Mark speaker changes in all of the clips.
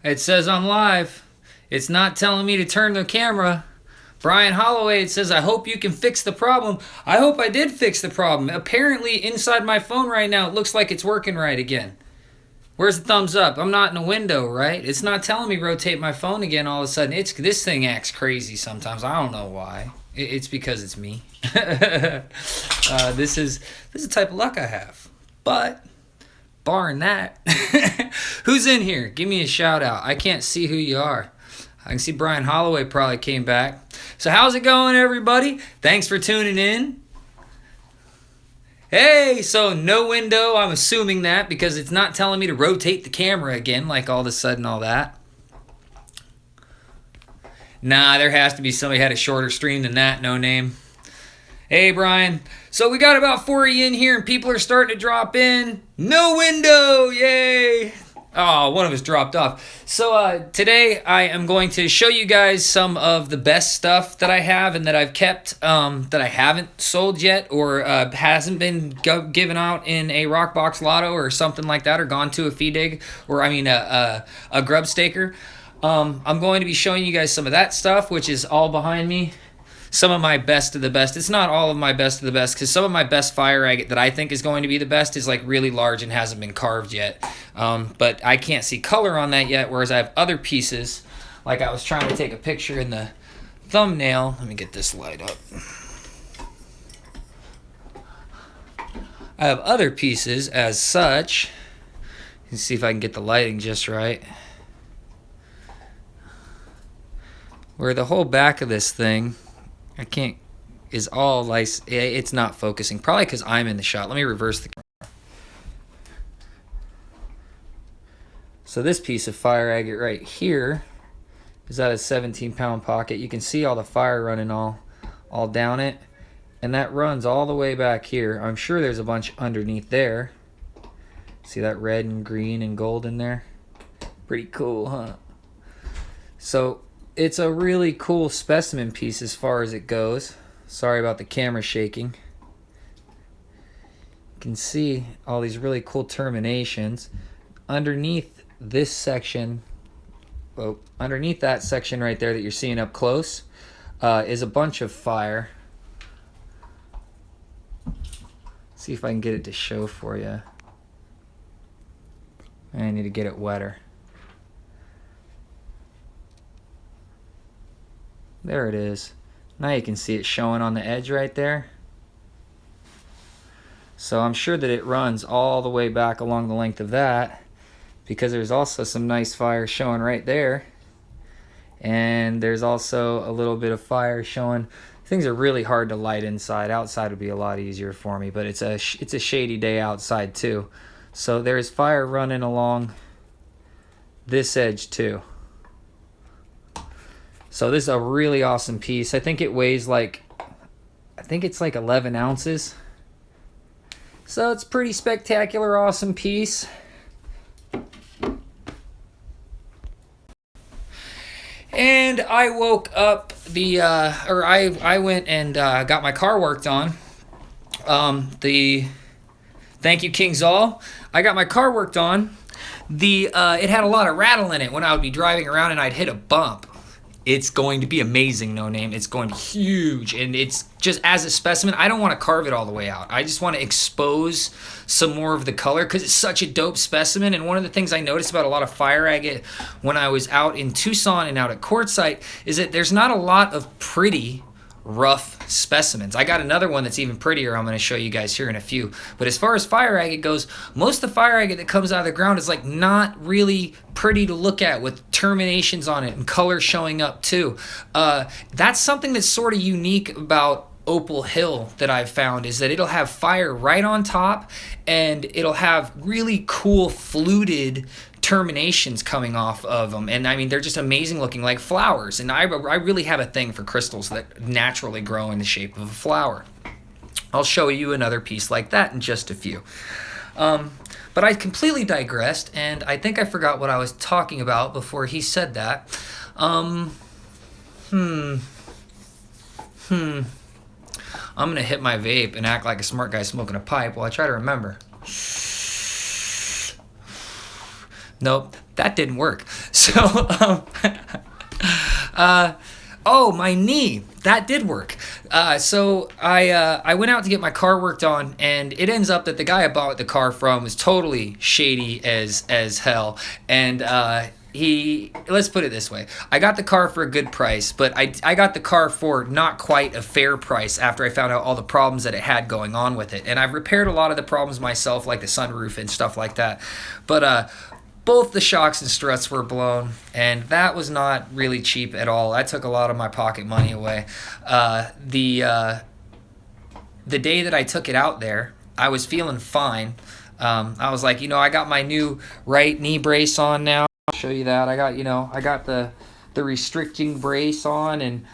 Speaker 1: It says I'm live. It's not telling me to turn the camera. Brian Holloway, it says, I hope you can fix the problem. I hope I did fix the problem. Apparently, inside my phone right now, it looks like it's working right again. Where's the thumbs up? I'm not in a window, right? It's not telling me rotate my phone again all of a sudden. This thing acts crazy sometimes. I don't know why. It's because it's me. This is the type of luck I have. But barring that, who's in here? Give me a shout out. I can't see who you are. I can see Brian Holloway probably came back. So how's it going, everybody? Thanks for tuning in. Hey, so no window, I'm assuming that because it's not telling me to rotate the camera again, like all of a sudden all that. Nah, there has to be somebody had a shorter stream than that, no name. Hey, Brian. So we got about 40 in here and people are starting to drop in. No window, yay. Oh, one of us dropped off. So today I am going to show you guys some of the best stuff that I have and that I've kept that I haven't sold yet or hasn't been given out in a rock box lotto or something like that or gone to a feed dig or a grub staker. I'm going to be showing you guys some of that stuff, which is all behind me. Some of my best of the best. It's not all of my best of the best because some of my best fire agate that I think is going to be the best is like really large and hasn't been carved yet. But I can't see color on that yet, whereas I have other pieces. Like I was trying to take a picture in the thumbnail. Let me get this light up. I have other pieces as such. Let's see if I can get the lighting just right. Where the whole back of this thing is all like, it's not focusing. Probably because I'm in the shot. Let me reverse the camera. So this piece of fire agate right here is at a 17-pound pocket. You can see all the fire running all down it. And that runs all the way back here. I'm sure there's a bunch underneath there. See that red and green and gold in there? Pretty cool, huh? So it's a really cool specimen piece as far as it goes. Sorry about the camera shaking. You can see all these really cool terminations. Underneath this section, well, underneath that section right there that you're seeing up close, is a bunch of fire. See if I can get it to show for you. I need to get it wetter. There it is. Now you can see it showing on the edge right there. So I'm sure that it runs all the way back along the length of that because there's also some nice fire showing right there. And there's also a little bit of fire showing. Things are really hard to light inside. Outside would be a lot easier for me, but it's a shady day outside too. So there's fire running along this edge too. So this is a really awesome piece. I think it weighs like, I think it's like 11 ounces. So it's pretty spectacular, awesome piece. And I woke up I went and got my car worked on. Thank you, King Zal. I got my car worked on. It had a lot of rattle in it when I would be driving around and I'd hit a bump. It's going to be amazing, no name. It's going to be huge. And it's just as a specimen, I don't want to carve it all the way out. I just want to expose some more of the color because it's such a dope specimen. And one of the things I noticed about a lot of fire agate when I was out in Tucson and out at Quartzsite is that there's not a lot of pretty rough specimens. I got another one that's even prettier I'm going to show you guys here in a few. But as far as fire agate goes, most of the fire agate that comes out of the ground is like not really pretty to look at with terminations on it and color showing up too. That's something that's sort of unique about Opal Hill that I've found is that it'll have fire right on top and it'll have really cool fluted terminations coming off of them, and I mean they're just amazing looking like flowers. And I really have a thing for crystals that naturally grow in the shape of a flower. I'll show you another piece like that in just a few. But I completely digressed, and I think I forgot what I was talking about before he said that. I'm gonna hit my vape and act like a smart guy smoking a pipe while I try to remember. Nope, that didn't work. So, oh, my knee. That did work. So I went out to get my car worked on, and it ends up that the guy I bought the car from was totally shady as hell. And let's put it this way. I got the car for a good price, but I got the car for not quite a fair price after I found out all the problems that it had going on with it. And I've repaired a lot of the problems myself, like the sunroof and stuff like that. But both the shocks and struts were blown, and that was not really cheap at all. That took a lot of my pocket money away. The day that I took it out there, I was feeling fine. I was like, I got my new right knee brace on now. I'll show you that. I got the restricting brace on, and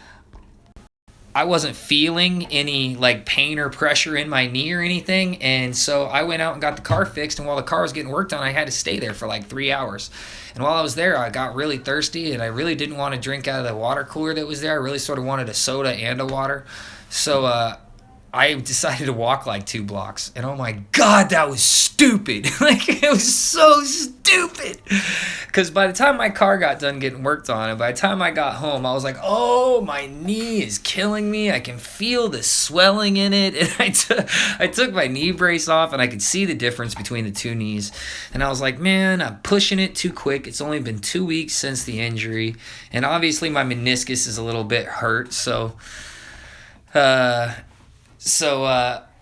Speaker 1: I wasn't feeling any like pain or pressure in my knee or anything, and so I went out and got the car fixed. And while the car was getting worked on, I had to stay there for like 3 hours. And while I was there, I got really thirsty, and I really didn't want to drink out of the water cooler that was there. I really sort of wanted a soda and a water. So I decided to walk like 2 blocks, and oh my God, that was stupid. Like, it was so stupid. Because by the time my car got done getting worked on, and by the time I got home, I was like, oh, my knee is killing me. I can feel the swelling in it. And I took my knee brace off, and I could see the difference between the 2 knees. And I was like, man, I'm pushing it too quick. It's only been 2 weeks since the injury, and obviously my meniscus is a little bit hurt, so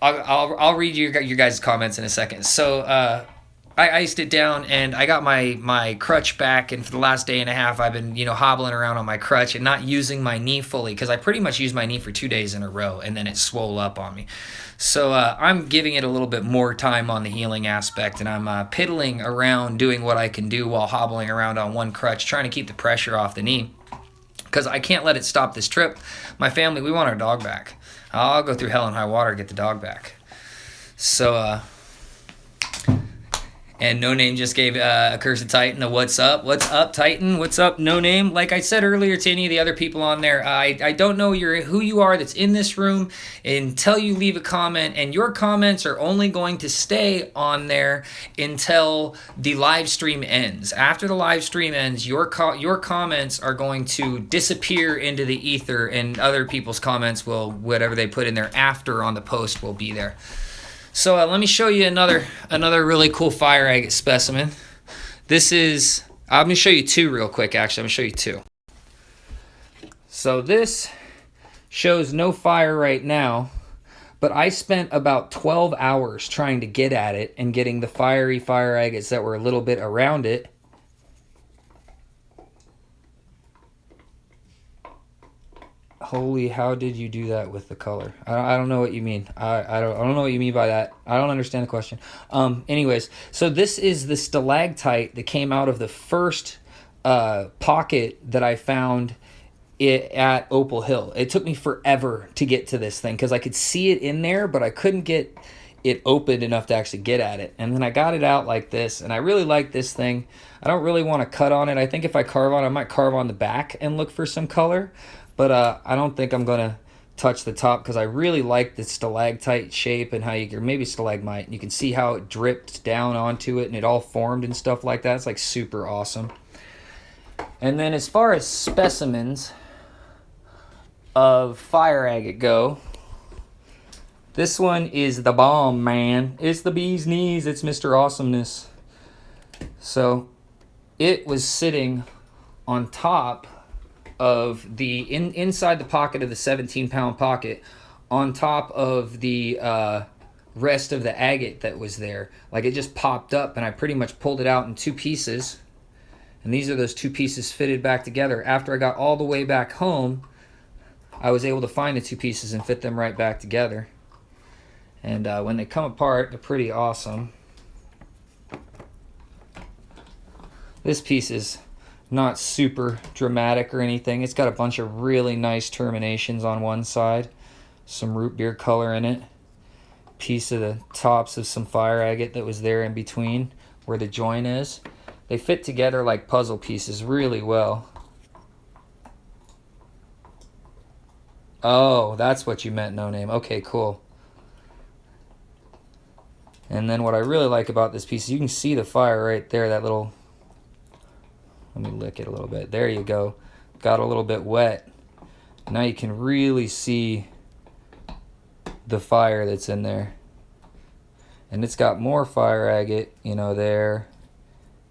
Speaker 1: I'll read your guys' comments in a second. So I iced it down, and I got my crutch back, and for the last day and a half I've been hobbling around on my crutch and not using my knee fully, because I pretty much used my knee for 2 days in a row, and then it swole up on me. So I'm giving it a little bit more time on the healing aspect, and I'm piddling around doing what I can do while hobbling around on one crutch, trying to keep the pressure off the knee, because I can't let it stop this trip. My family, we want our dog back. I'll go through hell and high water to get the dog back. So, and No Name just gave Accursed Titan a what's up. What's up, Titan? What's up, No Name? Like I said earlier to any of the other people on there, I don't know who you are that's in this room until you leave a comment, and your comments are only going to stay on there until the live stream ends. After the live stream ends, your comments are going to disappear into the ether, and other people's comments will, whatever they put in there after on the post, will be there. So let me show you another really cool fire agate specimen. I'm going to show you 2 real quick, actually. I'm going to show you 2. So this shows no fire right now, but I spent about 12 hours trying to get at it and getting the fiery fire agates that were a little bit around it. Holy, how did you do that with the color? I don't know what you mean. I don't know what you mean by that. I don't understand the question. Anyways, so this is the stalactite that came out of the first pocket that I found at Opal Hill. It took me forever to get to this thing because I could see it in there, but I couldn't get it opened enough to actually get at it. And then I got it out like this, and I really like this thing. I don't really want to cut on it. I think if I carve on it, I might carve on the back and look for some color. But I don't think I'm going to touch the top because I really like the stalactite shape and how or maybe stalagmite. You can see how it dripped down onto it and it all formed and stuff like that. It's like super awesome. And then as far as specimens of fire agate go, this one is the bomb, man. It's the bee's knees. It's Mr. Awesomeness. So it was sitting on top of the inside the pocket of the 17-pound pocket, on top of the rest of the agate that was there. Like, it just popped up, and I pretty much pulled it out in 2 pieces, and these are those 2 pieces fitted back together. After I got all the way back home, I was able to find the 2 pieces and fit them right back together. And when they come apart, they're pretty awesome. This piece is not super dramatic or anything. It's got a bunch of really nice terminations on one side, some root beer color in it, piece of the tops of some fire agate that was there in between where the joint is. They fit together like puzzle pieces really well. Oh, that's what you meant, No Name. Okay, cool. And then what I really like about this piece is you can see the fire right there, that little Let me lick it a little bit. There you go. Got a little bit wet. Now you can really see the fire that's in there. And it's got more fire agate, you know, there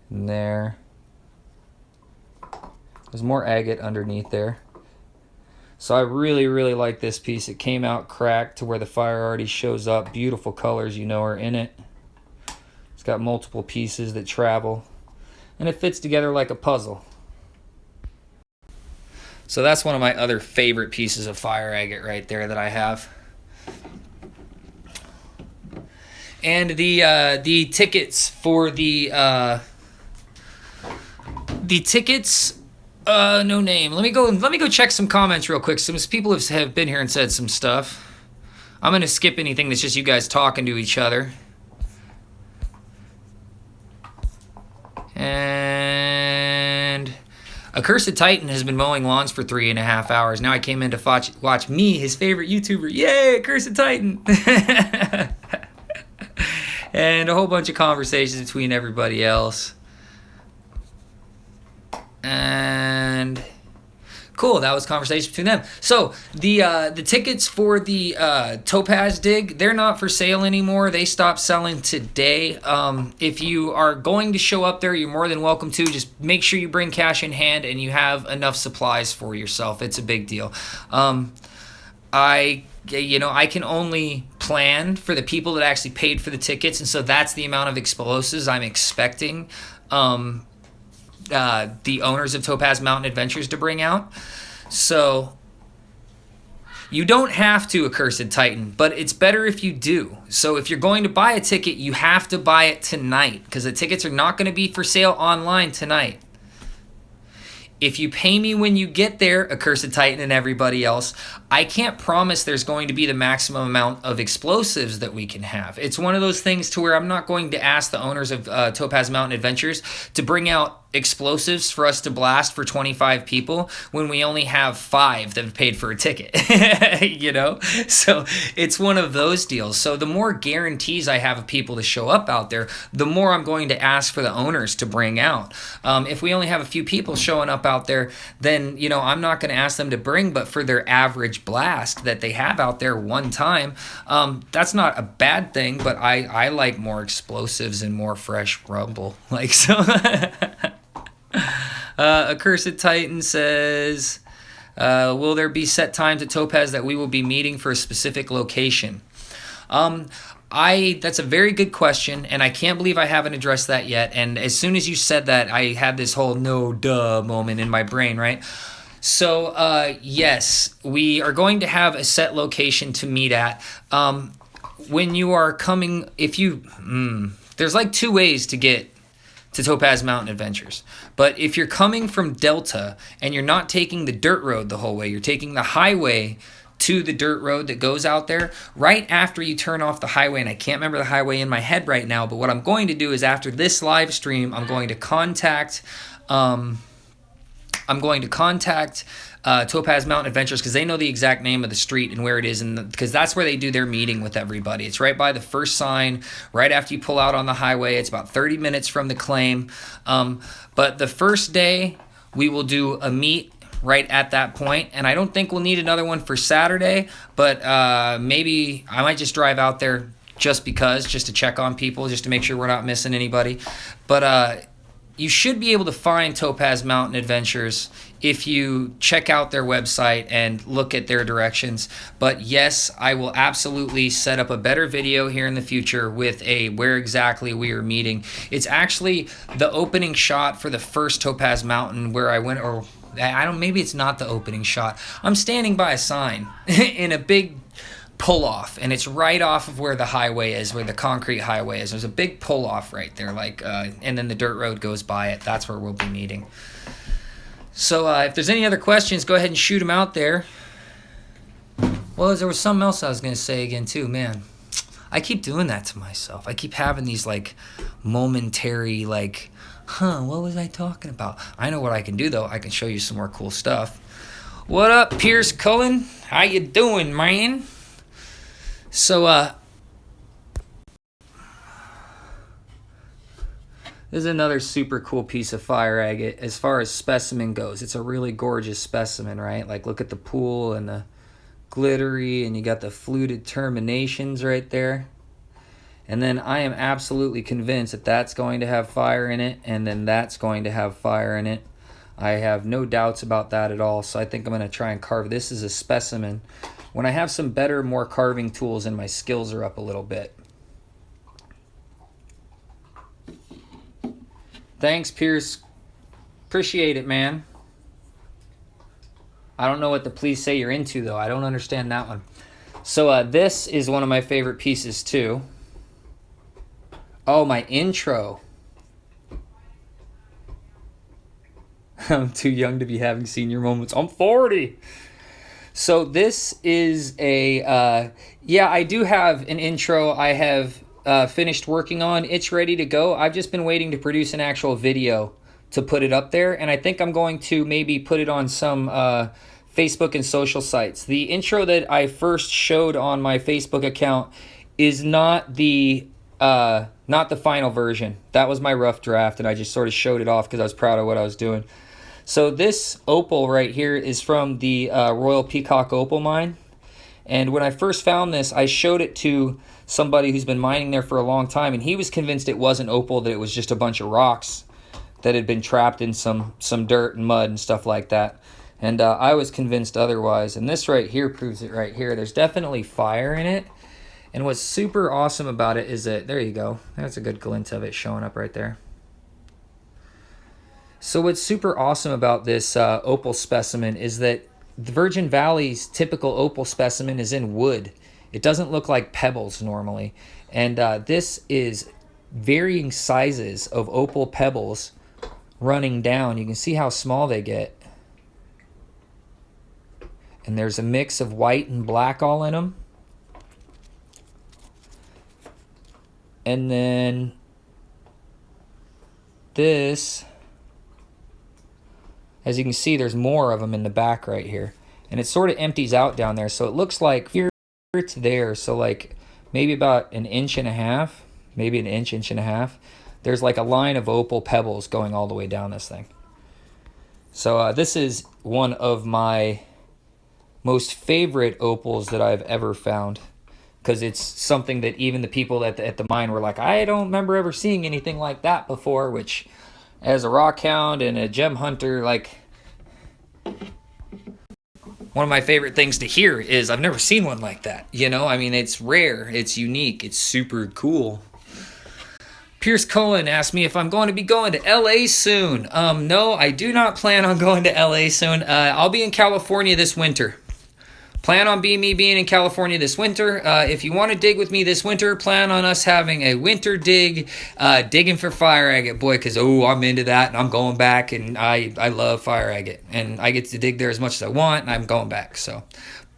Speaker 1: and there. There's more agate underneath there. So I really, really like this piece. It came out cracked to where the fire already shows up. Beautiful colors, you know, are in it. It's got multiple pieces that travel. And it fits together like a puzzle. So that's one of my other favorite pieces of fire agate right there that I have. And the tickets for the tickets, no name. Let me go check some comments real quick. Some people have been here and said some stuff. I'm gonna skip anything that's just you guys talking to each other. And Accursed Titan has been mowing lawns for 3.5 hours. Now I came in to watch me, his favorite YouTuber. Yay, Accursed Titan! And a whole bunch of conversations between everybody else. And cool, that was conversation between them. So the tickets for the Topaz dig, they're not for sale anymore. They stopped selling today. If you are going to show up there, you're more than welcome to. Just make sure you bring cash in hand and you have enough supplies for yourself. It's a big deal. I can only plan for the people that actually paid for the tickets, and so that's the amount of explosives I'm expecting the owners of Topaz Mountain Adventures to bring out. So you don't have to, Accursed Titan, but it's better if you do. So if you're going to buy a ticket, you have to buy it tonight, because the tickets are not going to be for sale online tonight. If you pay me when you get there, Accursed Titan and everybody else, I can't promise there's going to be the maximum amount of explosives that we can have. It's one of those things to where I'm not going to ask the owners of Topaz Mountain Adventures to bring out explosives for us to blast for 25 people when we only have 5 that have paid for a ticket. You know? So it's one of those deals. So the more guarantees I have of people to show up out there, the more I'm going to ask for the owners to bring out. If we only have a few people showing up out there, then, you know, I'm not going to ask them to bring, but for their average blast that they have out there one time, that's not a bad thing, but I like more explosives and more fresh rumble. Like, so... Accursed Titan says, will there be set times at Topaz that we will be meeting for a specific location? That's a very good question, and I can't believe I haven't addressed that yet. And as soon as you said that, I had this whole no duh moment in my brain, right? So, yes, we are going to have a set location to meet at. When you are coming, there's like 2 ways to get to Topaz Mountain Adventures. But if you're coming from Delta and you're not taking the dirt road the whole way, you're taking the highway to the dirt road that goes out there, right after you turn off the highway, and I can't remember the highway in my head right now, but what I'm going to do is after this live stream, I'm going to contact Topaz Mountain Adventures, because they know the exact name of the street and where it is, and because that's where they do their meeting with everybody. It's right by the first sign, right after you pull out on the highway. It's about 30 minutes from the claim. But the first day, we will do a meet right at that point, and I don't think we'll need another one for Saturday, but maybe I might just drive out there just to check on people, just to make sure we're not missing anybody. But you should be able to find Topaz Mountain Adventures if you check out their website and look at their directions. But yes, I will absolutely set up a better video here in the future with where exactly we are meeting. It's actually the opening shot for the first Topaz Mountain where I went, or maybe it's not the opening shot. I'm standing by a sign in a big pull off, and it's right off of where the highway is, where the concrete highway is. There's a big pull off right there, and then the dirt road goes by it. That's where we'll be meeting. So if there's any other questions, go ahead and shoot them out there. Well, there was something else I was going to say again too, man. I keep doing that to myself. I keep having these momentary what was I talking about? I know what I can do though. I can show you some more cool stuff. What up, Pierce Cullen? How you doing, man? So This is another super cool piece of fire agate as far as specimen goes. It's a really gorgeous specimen, right? Like, look at the pool and the glittery, and you got the fluted terminations right there. And then I am absolutely convinced that that's going to have fire in it, and then that's going to have fire in it. I have no doubts about that at all, so I think I'm going to try and carve this as a specimen when I have some better, more carving tools and my skills are up a little bit. Thanks, Pierce. Appreciate it, man. I don't know what the please say you're into, though. I don't understand that one. So this is one of my favorite pieces, too. Oh, my intro. I'm too young to be having senior moments. I'm 40. So this is a, yeah, I do have an intro I have finished working on. It's ready to go. I've just been waiting to produce an actual video to put it up there. And I think I'm going to maybe put it on some Facebook and social sites. The intro that I first showed on my Facebook account is not the final version. That was my rough draft, and I just sort of showed it off because I was proud of what I was doing. So this opal right here is from the Royal Peacock Opal mine. And when I first found this, I showed it to somebody who's been mining there for a long time, and he was convinced it wasn't opal, that it was just a bunch of rocks that had been trapped in some dirt and mud and stuff like that. And I was convinced otherwise. And this right here proves it right here. There's definitely fire in it. And what's super awesome about it is that, there you go. That's a good glint of it showing up right there. So what's super awesome about this opal specimen is that the Virgin Valley's typical opal specimen is in wood. It doesn't look like pebbles normally. And this is varying sizes of opal pebbles running down. You can see how small they get. And there's a mix of white and black all in them. And then this, as you can see, there's more of them in the back right here. And it sort of empties out down there. So it looks like here to there. So like maybe about an inch and a half, maybe an inch and a half. There's like a line of opal pebbles going all the way down this thing. So this is one of my most favorite opals that I've ever found, because it's something that even the people at the mine were like, I don't remember ever seeing anything like that before, which as a rock hound and a gem hunter, like, one of my favorite things to hear is I've never seen one like that. You know, I mean, it's rare, it's unique, it's super cool. Pierce Cullen asked me if I'm going to be going to LA soon. No, I do not plan on going to LA soon. I'll be in California this winter. Plan on being in California this winter. If you want to dig with me this winter, plan on us having a winter dig, digging for fire agate, boy, because, I'm into that, and I'm going back, and I love fire agate, and I get to dig there as much as I want, and I'm going back, so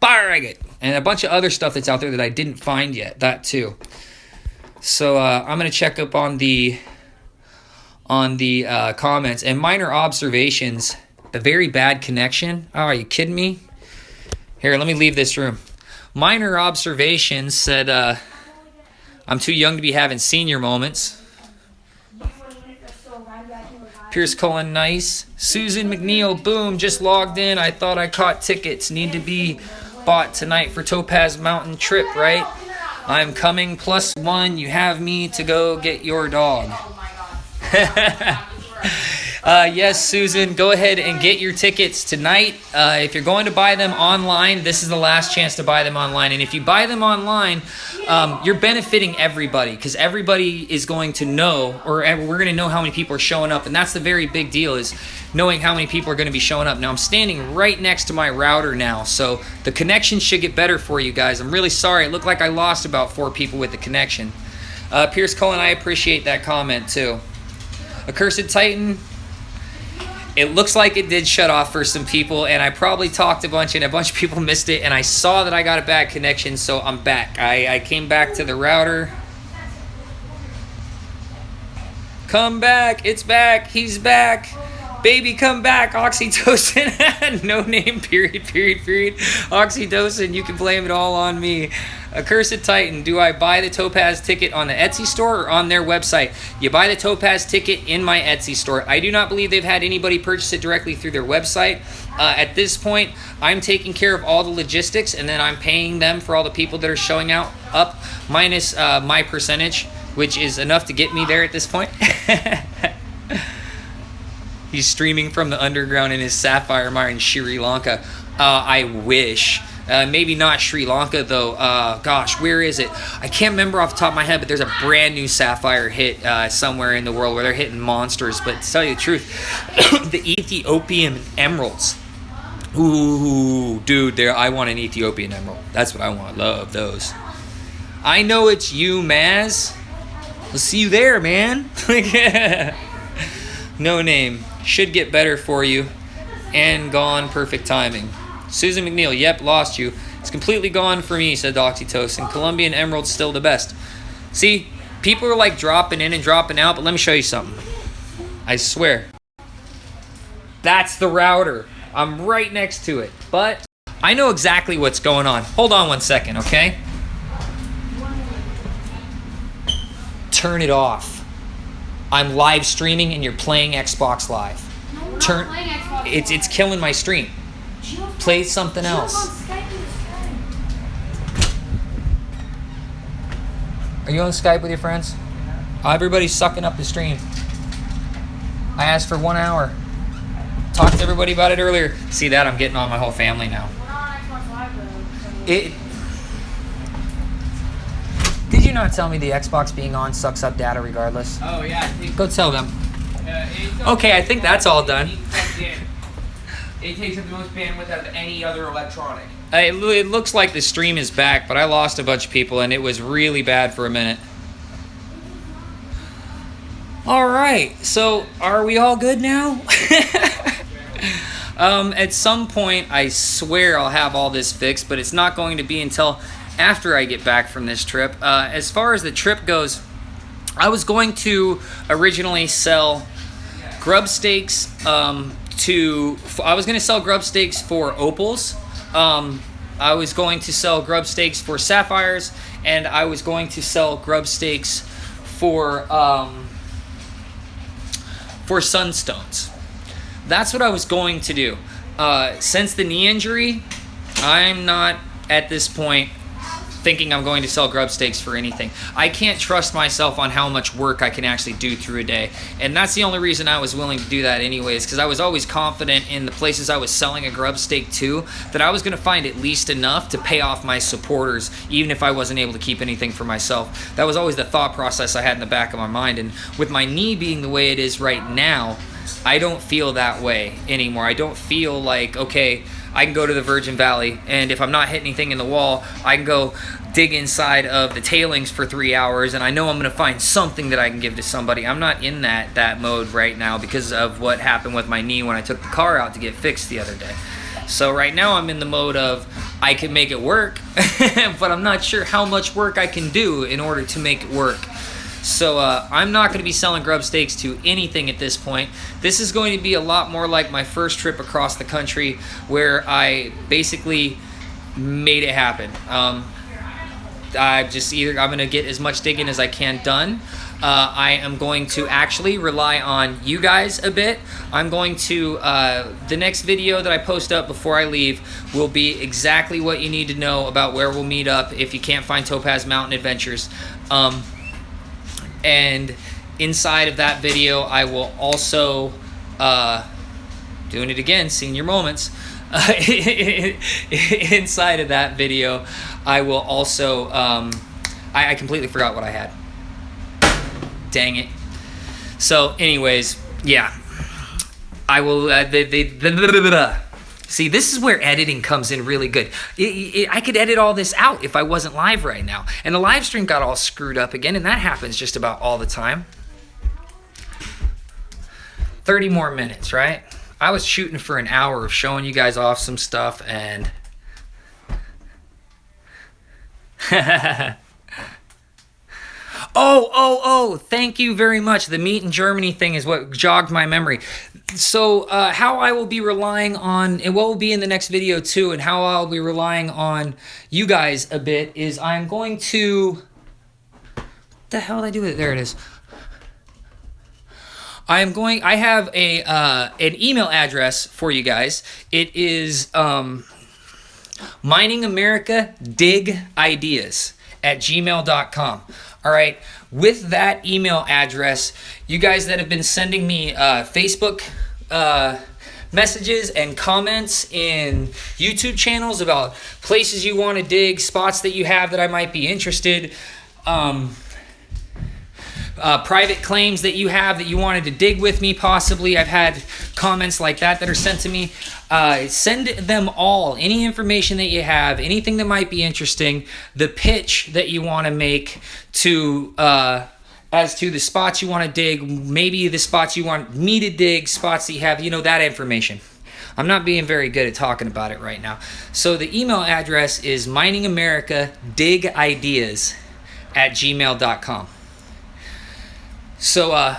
Speaker 1: fire agate, and a bunch of other stuff that's out there that I didn't find yet, that too. So I'm going to check up on the comments, and minor observations, the very bad connection. Oh, are you kidding me? Here, let me leave this room. Minor observations said I'm too young to be having senior moments. Pierce Cullen, nice. Susan McNeil, boom, just logged in. I thought I caught tickets. Need to be bought tonight for Topaz Mountain trip, right? I'm coming +1. You have me to go get your dog. Yes, Susan, go ahead and get your tickets tonight. If you're going to buy them online, this is the last chance to buy them online. And if you buy them online, you're benefiting everybody, because everybody is going to know, or we're going to know how many people are showing up. And that's the very big deal, is knowing how many people are going to be showing up. Now, I'm standing right next to my router now, so the connection should get better for you guys. I'm really sorry. It looked like I lost about 4 people with the connection. Pierce Cullen, I appreciate that comment too. Accursed Titan, it looks like it did shut off for some people, and I probably talked a bunch, and a bunch of people missed it, and I saw that I got a bad connection, so I'm back. I came back to the router. Come back. It's back. He's back. Baby, come back, oxytocin. No name, period. Oxytocin, you can blame it all on me. Accursed Titan, do I buy the Topaz ticket on the Etsy store or on their website? You buy the Topaz ticket in my Etsy store. I do not believe they've had anybody purchase it directly through their website. At this point, I'm taking care of all the logistics, and then I'm paying them for all the people that are showing up, minus my percentage, which is enough to get me there at this point. He's streaming from the underground in his sapphire mine in Sri Lanka. I wish. Maybe not Sri Lanka, though. Gosh, where is it? I can't remember off the top of my head, but there's a brand new sapphire hit somewhere in the world where they're hitting monsters. But to tell you the truth, the Ethiopian emeralds. Ooh, dude, I want an Ethiopian emerald. That's what I want. Love those. I know it's you, Maz. We'll see you there, man. No name. Should get better for you. And gone. Perfect timing. Susan McNeil. Yep, lost you. It's completely gone for me, said Oxytocin. Colombian emerald's still the best. See, people are like dropping in and dropping out, but let me show you something. I swear. That's the router. I'm right next to it. But I know exactly what's going on. Hold on one second, okay? Turn it off. I'm live streaming and you're playing Xbox Live.
Speaker 2: No, we're not playing Xbox Live.
Speaker 1: It's killing my stream. Play something else. Are you on Skype with your friends? Oh, everybody's sucking up the stream. I asked for 1 hour. Talked to everybody about it earlier. See that? I'm getting on my whole family now.
Speaker 2: We're not on Xbox Live, though.
Speaker 1: Did you not tell me the Xbox being on sucks up data regardless?
Speaker 3: Oh, yeah.
Speaker 1: Go tell them. Okay, I think that's all done.
Speaker 3: It takes up the most bandwidth out of any other electronic.
Speaker 1: It looks like the stream is back, but I lost a bunch of people, and it was really bad for a minute. All right, so are we all good now? At some point, I swear I'll have all this fixed, but it's not going to be until after I get back from this trip. As far as the trip goes, I was going to originally sell grub steaks I was going to sell grub steaks for opals. I was going to sell grub steaks for sapphires, and I was going to sell grub steaks for sunstones. That's what I was going to do. Since the knee injury, I'm not at this point thinking I'm going to sell grub steaks for anything. I can't trust myself on how much work I can actually do through a day. And that's the only reason I was willing to do that anyways, because I was always confident in the places I was selling a grub steak to that I was going to find at least enough to pay off my supporters, even if I wasn't able to keep anything for myself. That was always the thought process I had in the back of my mind. And with my knee being the way it is right now, I don't feel that way anymore. I don't feel like, okay, I can go to the Virgin Valley, and if I'm not hitting anything in the wall, I can go dig inside of the tailings for 3 hours, and I know I'm going to find something that I can give to somebody. I'm not in that mode right now because of what happened with my knee when I took the car out to get fixed the other day. So right now I'm in the mode of I can make it work, but I'm not sure how much work I can do in order to make it work. So I'm not going to be selling grub steaks to anything at this point. This is going to be a lot more like my first trip across the country where I basically made it happen. I'm going to get as much digging as I can done. I am going to actually rely on you guys a bit. I'm going to, the next video that I post up before I leave will be exactly what you need to know about where we'll meet up if you can't find Topaz Mountain Adventures. And inside of that video, I will also, doing it again, senior moments. Inside of that video, I will also, I completely forgot what I had. Dang it. So anyways, yeah. I will, see, this is where editing comes in really good. I could edit all this out if I wasn't live right now. And the live stream got all screwed up again, and that happens just about all the time. 30 more minutes, right? I was shooting for an hour of showing you guys off some stuff, and... Oh, thank you very much. The meat in Germany thing is what jogged my memory. So how I will be relying on, and what will be in the next video too, and how I'll be relying on you guys a bit is I'm going to, what the hell did I do with it? There it is. I have an email address for you guys. It is MiningAmericaDigIdeas@gmail.com. All right. With that email address, you guys that have been sending me Facebook messages and comments in YouTube channels about places you want to dig, spots that you have that I might be interested, private claims that you have that you wanted to dig with me possibly. I've had comments like that are sent to me. Send them all, any information that you have, anything that might be interesting, the pitch that you want to make to as to the spots you want to dig, maybe the spots you want me to dig, spots that you have, that information. I'm not being very good at talking about it right now. So the email address is MiningAmericaDigIdeas@gmail.com. So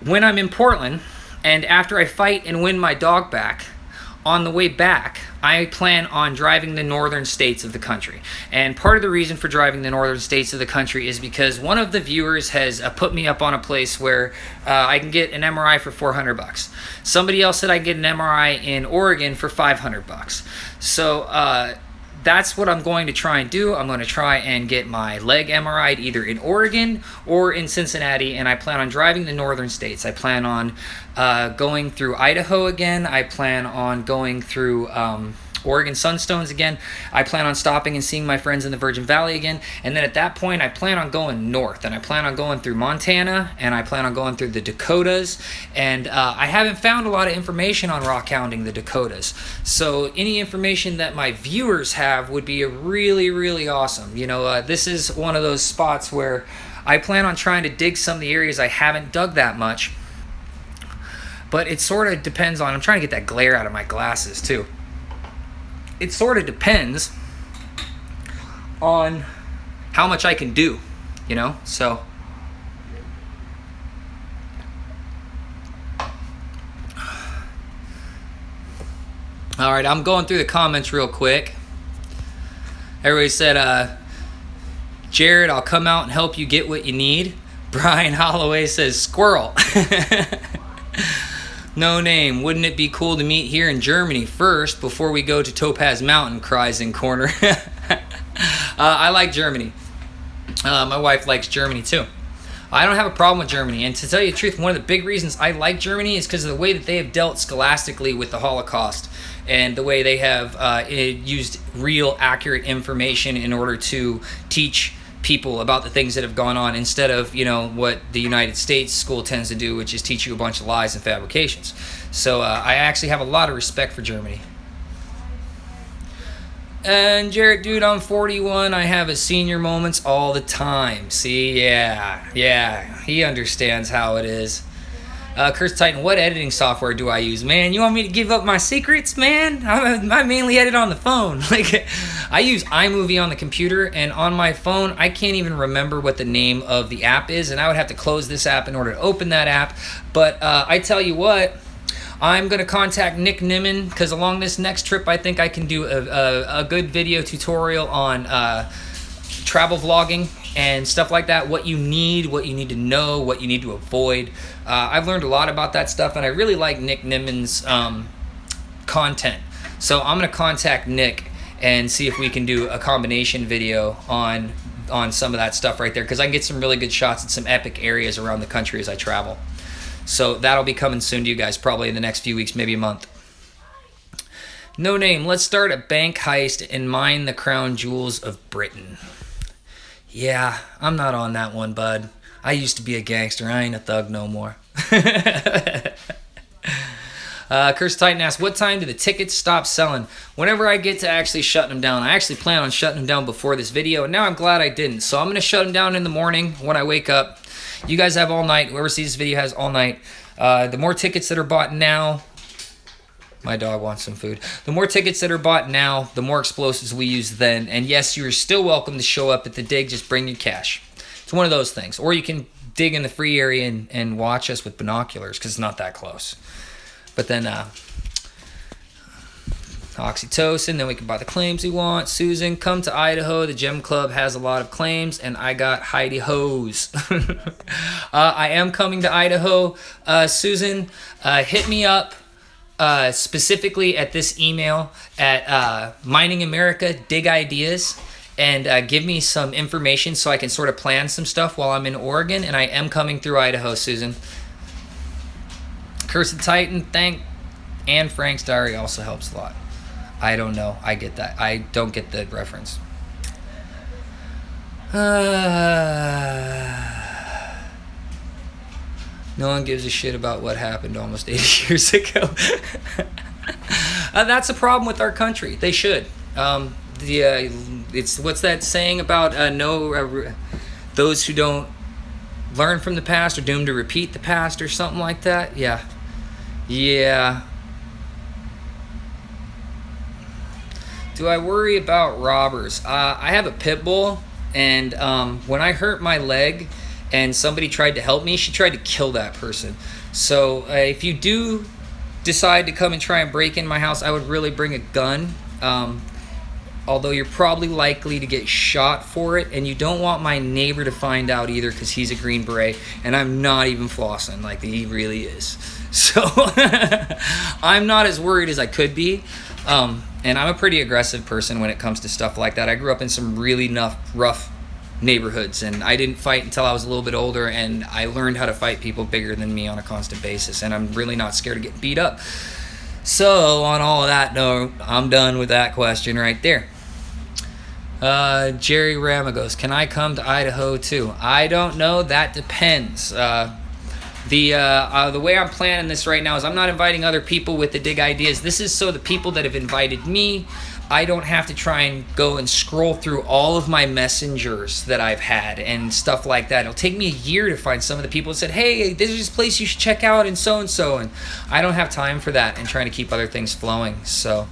Speaker 1: when I'm in Portland, and after I fight and win my dog back, on the way back, I plan on driving the northern states of the country. And part of the reason for driving the northern states of the country is because one of the viewers has put me up on a place where I can get an MRI for $400. Somebody else said I can get an MRI in Oregon for $500. So that's what I'm going to try and do. I'm going to try and get my leg MRI'd either in Oregon or in Cincinnati, and I plan on driving the northern states. I plan on going through Idaho again. I plan on going through Oregon Sunstones again. I plan on stopping and seeing my friends in the Virgin Valley again. And then at that point, I plan on going north. And I plan on going through Montana. And I plan on going through the Dakotas. And I haven't found a lot of information on rock hounding the Dakotas. So any information that my viewers have would be really, really awesome. This is one of those spots where I plan on trying to dig some of the areas I haven't dug that much. But it sort of depends on, I'm trying to get that glare out of my glasses too. It sort of depends on how much I can do, so. All right, I'm going through the comments real quick. Everybody said, Jared, I'll come out and help you get what you need. Brian Holloway says, squirrel. No name. Wouldn't it be cool to meet here in Germany first before we go to Topaz Mountain, cries in corner. I like Germany. My wife likes Germany too. I don't have a problem with Germany. And to tell you the truth, one of the big reasons I like Germany is because of the way that they have dealt scholastically with the Holocaust and the way they have used real, accurate information in order to teach people about the things that have gone on instead of what the United States school tends to do, which is teach you a bunch of lies and fabrications. So I actually have a lot of respect for Germany. And Jarrett, dude, I'm 41. I have a senior moments all the time. See, yeah, he understands how it is. Curse Titan, what editing software do I use? Man, you want me to give up my secrets, man? I mainly edit on the phone. I use iMovie on the computer, and on my phone, I can't even remember what the name of the app is, and I would have to close this app in order to open that app. But I tell you what, I'm going to contact Nick Nimmin, because along this next trip, I think I can do a good video tutorial on travel vlogging and stuff like that, what you need to know, what you need to avoid. I've learned a lot about that stuff, and I really like Nick Nimmin's content. So I'm going to contact Nick and see if we can do a combination video on some of that stuff right there, because I can get some really good shots at some epic areas around the country as I travel. So that'll be coming soon to you guys, probably in the next few weeks, maybe a month. No name, let's start a bank heist and mine the crown jewels of Britain. Yeah, I'm not on that one, bud. I used to be a gangster. I ain't a thug no more. Curse Titan asks, what time do the tickets stop selling? Whenever I get to actually shutting them down. I actually plan on shutting them down before this video, and now I'm glad I didn't. So I'm going to shut them down in the morning when I wake up. You guys have all night. Whoever sees this video has all night. The more tickets that are bought now... My dog wants some food. The more tickets that are bought now, the more explosives we use then. And yes, you're still welcome to show up at the dig. Just bring your cash. It's one of those things. Or you can dig in the free area and watch us with binoculars because it's not that close. But then oxytocin, then we can buy the claims we want. Susan, come to Idaho. The Gem Club has a lot of claims, and I got Heidi Hoes. I am coming to Idaho. Susan, hit me up specifically at this email at MiningAmerica Dig Ideas, and give me some information so I can sort of plan some stuff while I'm in Oregon, and I am coming through Idaho, Susan. Curse of Titan, thank Anne Frank's diary also helps a lot. I don't know. I get that. I don't get the reference. No one gives a shit about what happened almost 80 years ago. That's a problem with our country. They should. It's what's that saying about those who don't learn from the past are doomed to repeat the past or something like that? Yeah. Do I worry about robbers? I have a pit bull, and when I hurt my leg and somebody tried to help me, she tried to kill that person. So if you do decide to come and try and break in my house, I would really bring a gun. Although you're probably likely to get shot for it, and you don't want my neighbor to find out either because he's a Green Beret, and I'm not even flossing like he really is. So I'm not as worried as I could be. And I'm a pretty aggressive person when it comes to stuff like that. I grew up in some really rough neighborhoods, and I didn't fight until I was a little bit older, and I learned how to fight people bigger than me on a constant basis, and I'm really not scared of getting beat up. So on all of that note, I'm done with that question right there. Jerry Ramagos, can I come to Idaho too? I don't know. That depends. The way I'm planning this right now is I'm not inviting other people with the dig ideas. This is so the people that have invited me, I don't have to try and go and scroll through all of my messengers that I've had and stuff like that. It'll take me a year to find some of the people that said, hey, this is this place you should check out and so, and I don't have time for that and trying to keep other things flowing. So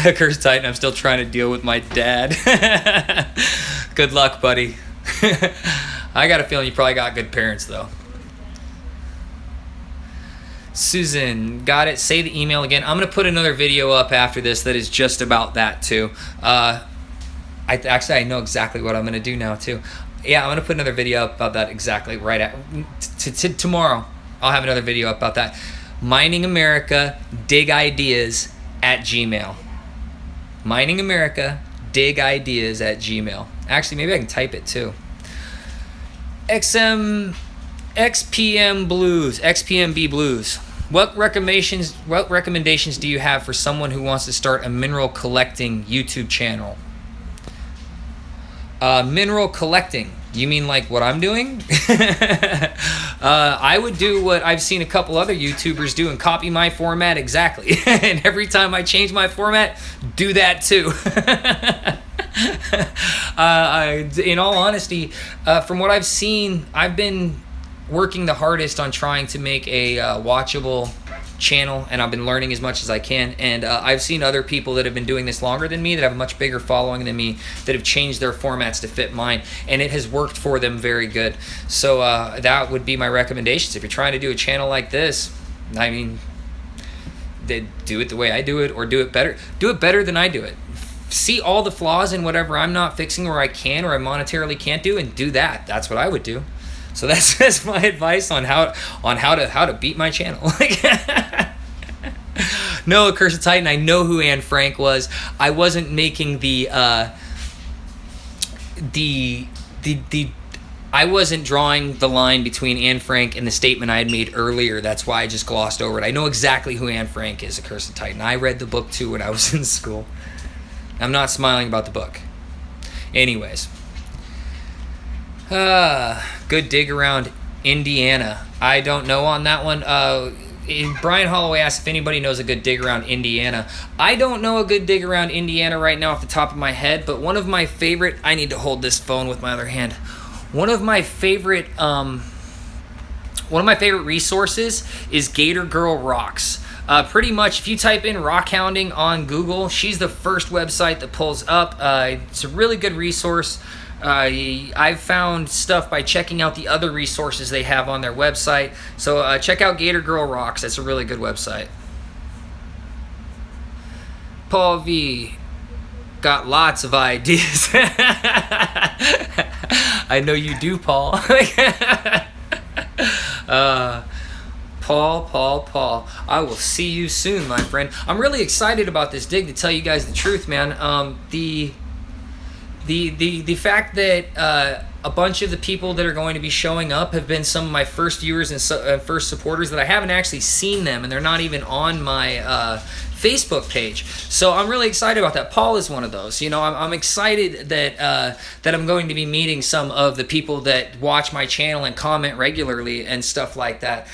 Speaker 1: Curse Titan, I'm still trying to deal with my dad. Good luck, buddy. I got a feeling you probably got good parents, though. Susan, got it. Say the email again. I'm going to put another video up after this that is just about that, too. I know exactly what I'm going to do now, too. Yeah, I'm going to put another video up about that exactly right at tomorrow. I'll have another video up about that. MiningAmerica Dig Ideas at Gmail. MiningAmerica Dig Ideas at Gmail. Actually, maybe I can type it, too. XPMB Blues. What recommendations do you have for someone who wants to start a mineral collecting YouTube channel? Mineral collecting. You mean like what I'm doing? I would do what I've seen a couple other YouTubers do and copy my format exactly. And every time I change my format, do that too. In all honesty, from what I've seen, I've been working the hardest on trying to make a watchable channel, and I've been learning as much as I can, and I've seen other people that have been doing this longer than me, that have a much bigger following than me, that have changed their formats to fit mine, and it has worked for them very good. So that would be my recommendations. If you're trying to do a channel like this, I mean, do it the way I do it, or do it better than I do it. See all the flaws in whatever I'm not fixing, or I can, or I monetarily can't do, and do that. That's what I would do. So that's my advice on how to beat my channel. No, Curse of Titan, I know who Anne Frank was. I wasn't making I wasn't drawing the line between Anne Frank and the statement I had made earlier. That's why I just glossed over it. I know exactly who Anne Frank is, A Curse of Titan. I read the book too when I was in school. I'm not smiling about the book. Anyways. Good dig around Indiana. I don't know on that one. Brian Holloway asked if anybody knows a good dig around Indiana. I don't know a good dig around Indiana right now off the top of my head, but one of my favorite, I need to hold this phone with my other hand. One of my favorite resources is Gator Girl Rocks. Pretty much, if you type in rock hounding on Google, she's the first website that pulls up. It's a really good resource. I've found stuff by checking out the other resources they have on their website. So check out Gator Girl Rocks. That's a really good website. Paul V got lots of ideas. I know you do, Paul. Paul, I will see you soon, my friend. I'm really excited about this dig, to tell you guys the truth, man. The fact that a bunch of the people that are going to be showing up have been some of my first viewers and first supporters that I haven't actually seen them, and they're not even on my Facebook page. So I'm really excited about that. Paul is one of those. You know, I'm excited that that I'm going to be meeting some of the people that watch my channel and comment regularly and stuff like that.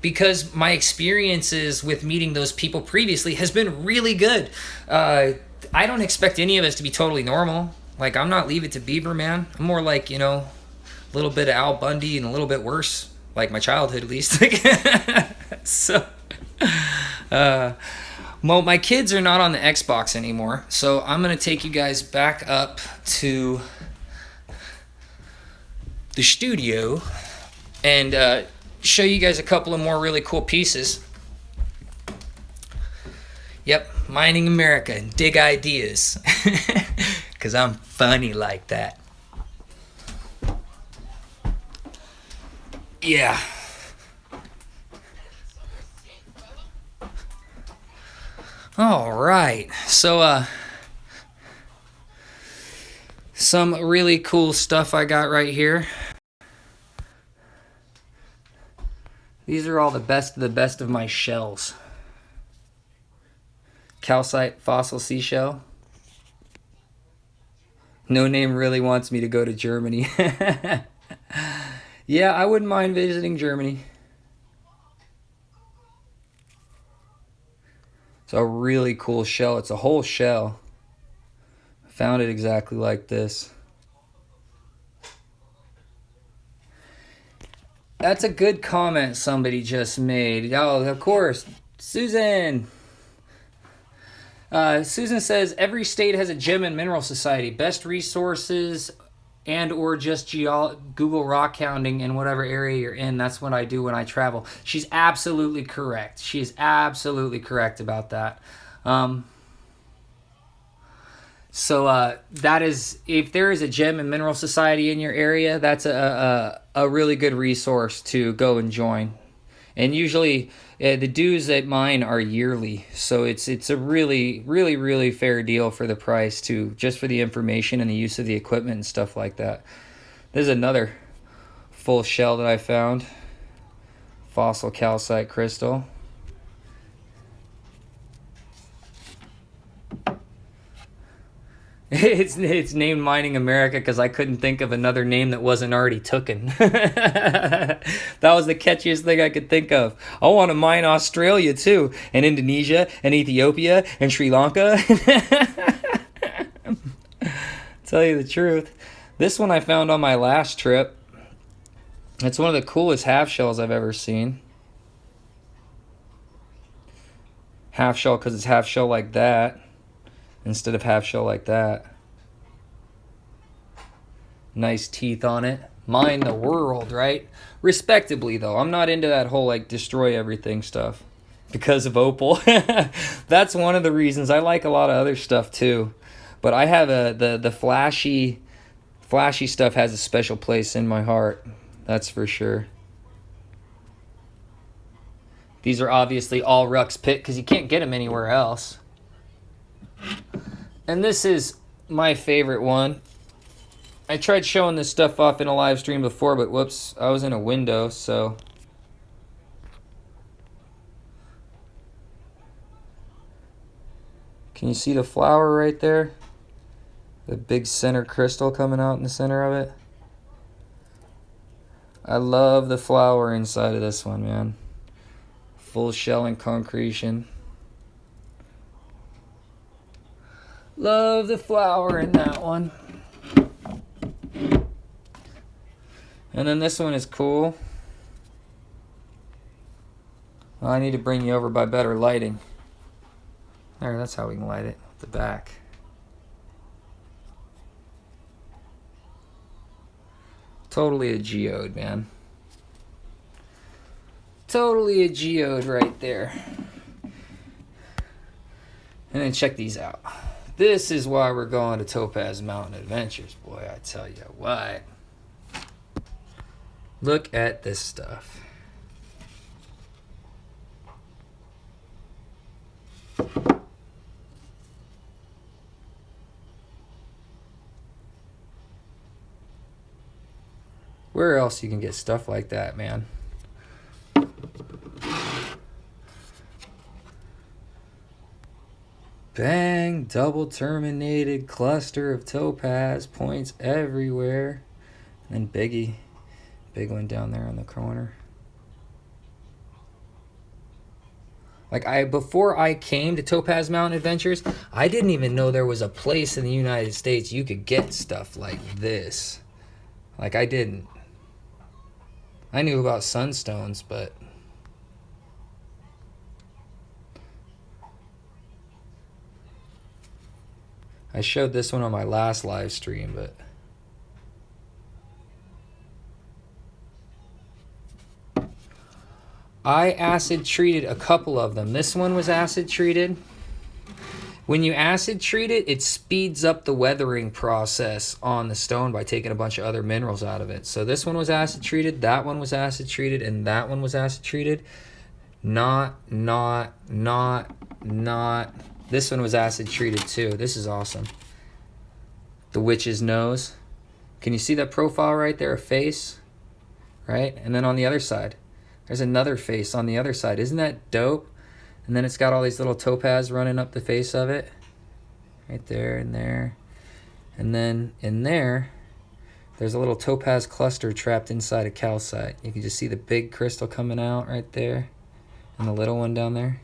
Speaker 1: Because my experiences with meeting those people previously has been really good. I don't expect any of us to be totally normal. Like, I'm not Leave It to Beaver, man. I'm more like, you know, a little bit of Al Bundy and a little bit worse. Like my childhood, at least. So, well, my kids are not on the Xbox anymore. So I'm going to take you guys back up to the studio and show you guys a couple of more really cool pieces. Yep, Mining America, dig ideas. Because I'm funny like that. Yeah. All right. So, some really cool stuff I got right here. These are all the best of my shells. Calcite fossil seashell. No Name really wants me to go to Germany. Yeah, I wouldn't mind visiting Germany. It's a really cool shell. It's a whole shell. I found it exactly like this. That's a good comment somebody just made. Oh, of course. Susan. Susan says, every state has a gem and mineral society. Best resources and or just Google rock hounding in whatever area you're in. That's what I do when I travel. She's absolutely correct. She is absolutely correct about that. So that is, if there is a gem and mineral society in your area, that's a really good resource to go and join. And usually the dues at mine are yearly, so it's a really fair deal for the price too, just for the information and the use of the equipment and stuff like that. There's another full shell that I found, fossil calcite crystal. It's named Mining America because I couldn't think of another name that wasn't already taken. That was the catchiest thing I could think of. I want to mine Australia too, and Indonesia, and Ethiopia, and Sri Lanka. Tell you the truth, this one I found on my last trip. It's one of the coolest half shells I've ever seen. Half shell because it's half shell like that, instead of half shell like that. Nice teeth on it. Mine the world, right? Respectably though. I'm not into that whole like destroy everything stuff because of Opal. That's one of the reasons. I like a lot of other stuff too, but I have the flashy stuff has a special place in my heart. That's for sure. These are obviously all Rux Pit because you can't get them anywhere else. And this is my favorite one. I tried showing this stuff off in a live stream before, but whoops, I was in a window, so. Can you see the flower right there? The big center crystal coming out in the center of it. I love the flower inside of this one, man. Full shell and concretion. Love the flower in that one. And then this one is cool. Well, I need to bring you over by better lighting. There, that's how we can light it, the back. Totally a geode, man. Totally a geode right there. And then check these out. This is why we're going to Topaz Mountain Adventures, boy, I tell you what. Look at this stuff. Where else you can get stuff like that, man? Bang, double terminated cluster of topaz, points everywhere. And then big one down there on the corner. Like before I came to Topaz Mountain Adventures, I didn't even know there was a place in the United States you could get stuff like this. Like I didn't. I knew about sunstones, but I showed this one on my last live stream, but I acid treated a couple of them. This one was acid treated. When you acid treat it, it speeds up the weathering process on the stone by taking a bunch of other minerals out of it. So this one was acid treated, that one was acid treated, and that one was acid treated. Not. This one was acid treated too. This is awesome. The witch's nose. Can you see that profile right there? A face, right? And then on the other side, there's another face on the other side. Isn't that dope? And then it's got all these little topaz running up the face of it. Right there and there. And then in there, there's a little topaz cluster trapped inside a calcite. You can just see the big crystal coming out right there. And the little one down there.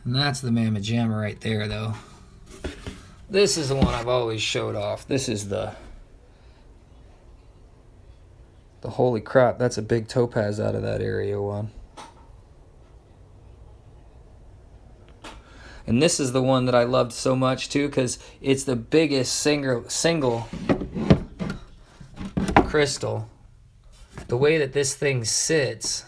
Speaker 1: And that's the mamma jamma right there, though. This is the one I've always showed off. This is the holy crap, that's a big topaz out of that area one. And this is the one that I loved so much too, because it's the biggest single crystal. The way that this thing sits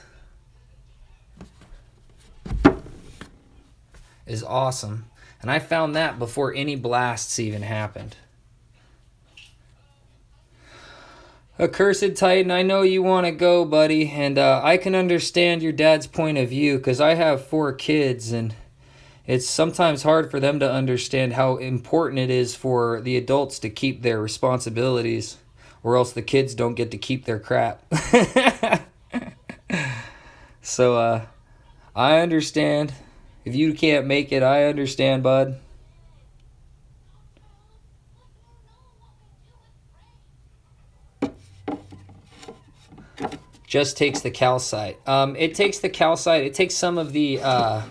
Speaker 1: is awesome. And I found that before any blasts even happened. Accursed Titan, I know you want to go, buddy, and I can understand your dad's point of view, because I have 4 kids, and it's sometimes hard for them to understand how important it is for the adults to keep their responsibilities, or else the kids don't get to keep their crap. So, I understand. If you can't make it, I understand, bud. Just takes the calcite. It takes the calcite. It takes some of the, I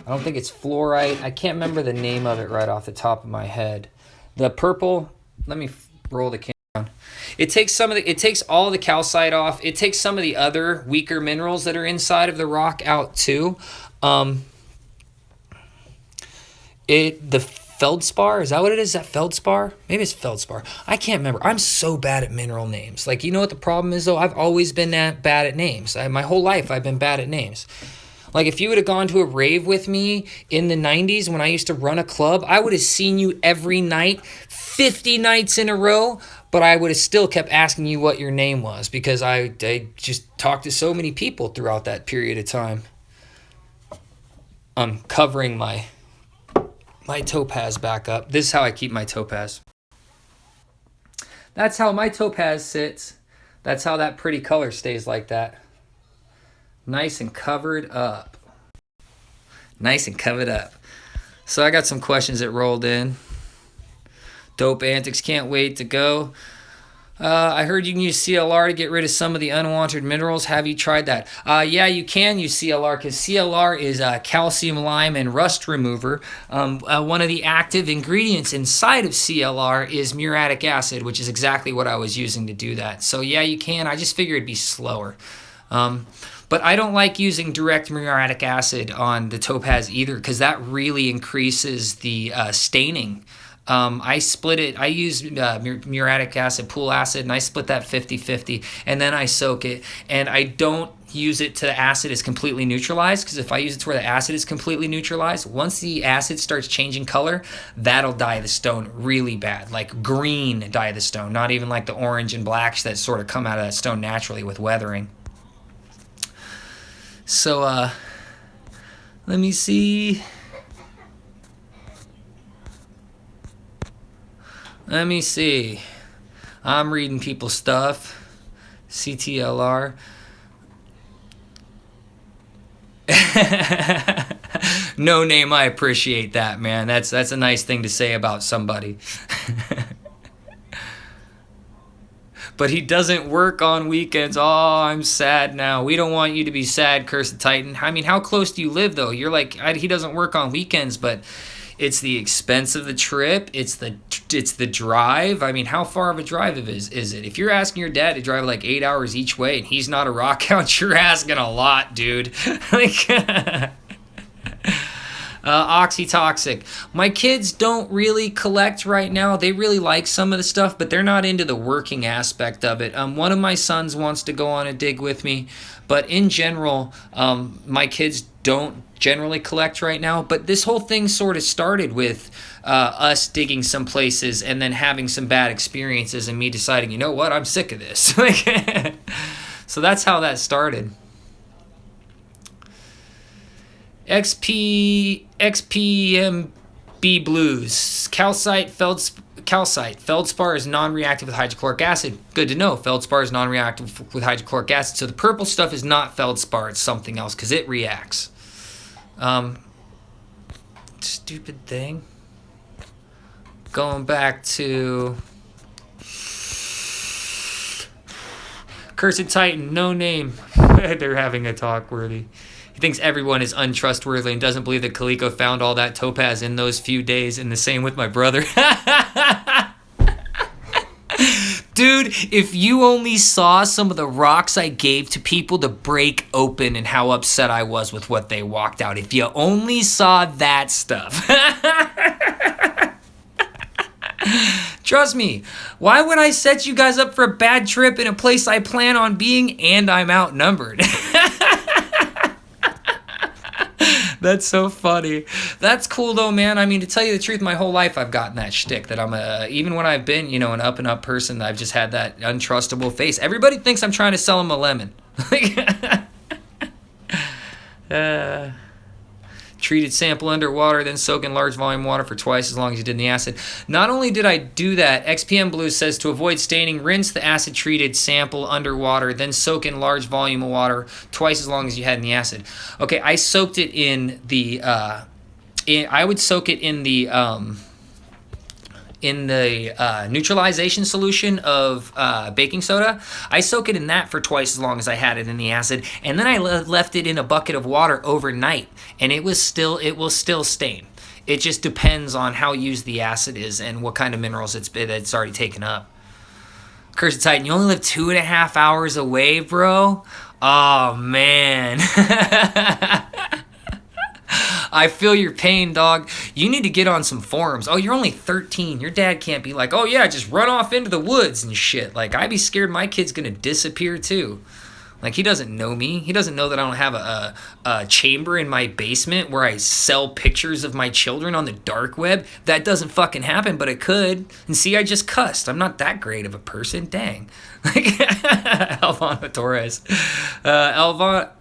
Speaker 1: don't think it's fluorite. I can't remember the name of it right off the top of my head. The purple, let me roll the camera down. It takes all the calcite off. It takes some of the other weaker minerals that are inside of the rock out too. The feldspar, is that what it is? Is that feldspar? Maybe it's feldspar. I can't remember. I'm so bad at mineral names. Like, you know what the problem is, though? I've always been bad at names. My whole life, I've been bad at names. Like, if you would have gone to a rave with me in the 90s when I used to run a club, I would have seen you every night, 50 nights in a row, but I would have still kept asking you what your name was, because I just talked to so many people throughout that period of time. I'm covering my topaz back up. This is how I keep my topaz. That's how my topaz sits. That's how that pretty color stays like that. Nice and covered up. Nice and covered up. So I got some questions that rolled in. Dope Antics, can't wait to go. I heard you can use CLR to get rid of some of the unwanted minerals. Have you tried that? Yeah, you can use CLR, because CLR is calcium, lime, and rust remover. One of the active ingredients inside of CLR is muriatic acid, which is exactly what I was using to do that. So yeah, you can. I just figured it'd be slower. But I don't like using direct muriatic acid on the topaz either, because that really increases the staining I split it. I use muriatic acid, pool acid, and I split that 50-50, and then I soak it. And I don't use it to the acid is completely neutralized, because if I use it to where the acid is completely neutralized, once the acid starts changing color, that'll dye the stone really bad, like green dye the stone, not even like the orange and blacks that sort of come out of that stone naturally with weathering. So let me see. I'm reading people's stuff. CTLR. No name, I appreciate that, man. That's a nice thing to say about somebody. But he doesn't work on weekends. Oh, I'm sad now. We don't want you to be sad, Cursed Titan. I mean, how close do you live, though? You're like, he doesn't work on weekends, but it's the expense of the trip. It's the drive. I mean, how far of a drive is it? If you're asking your dad to drive like 8 hours each way and he's not a rock hound, you're asking a lot, dude. Like, Oxytoxic. My kids don't really collect right now. They really like some of the stuff, but they're not into the working aspect of it. One of my sons wants to go on a dig with me, but in general, my kids don't generally collect right now. But this whole thing sort of started with us digging some places and then having some bad experiences and me deciding, you know what, I'm sick of this. So that's how that started. XPMB Blues. Calcite, feldspar is non-reactive with hydrochloric acid. Good to know. Feldspar is non-reactive with hydrochloric acid. So the purple stuff is not feldspar. It's something else because it reacts. Stupid thing. Going back to Cursed Titan, no name. They're having a talk worthy. He thinks everyone is untrustworthy and doesn't believe that Kaliko found all that topaz in those few days, and the same with my brother. Dude, if you only saw some of the rocks I gave to people to break open and how upset I was with what they walked out. If you only saw that stuff. Trust me, why would I set you guys up for a bad trip in a place I plan on being and I'm outnumbered? That's so funny. That's cool though, man. I mean, to tell you the truth, my whole life I've gotten that shtick that I'm even when I've been, an up and up person, I've just had that untrustable face. Everybody thinks I'm trying to sell them a lemon. Treated sample underwater, then soak in large volume water for twice as long as you did in the acid. Not only did I do that, XPM Blue says to avoid staining, rinse the acid treated sample underwater, then soak in large volume of water twice as long as you had in the acid. Okay, I soaked it in the I would soak it in the neutralization solution of baking soda. I soak it in that for twice as long as I had it in the acid, and then I left it in a bucket of water overnight, and it will still stain. It just depends on how used the acid is and what kind of minerals it's already taken up. Cursed Titan, you only live 2.5 hours away, bro? Oh, man. I feel your pain, dog. You need to get on some forums. Oh, you're only 13. Your dad can't be like, oh, yeah, just run off into the woods and shit. Like, I'd be scared my kid's going to disappear, too. Like, he doesn't know me. He doesn't know that I don't have a chamber in my basement where I sell pictures of my children on the dark web. That doesn't fucking happen, but it could. And see, I just cussed. I'm not that great of a person. Dang. Like, Alvaro Torres. Alvaro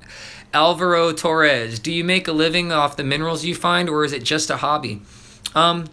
Speaker 1: Torres, do you make a living off the minerals you find, or is it just a hobby? I'm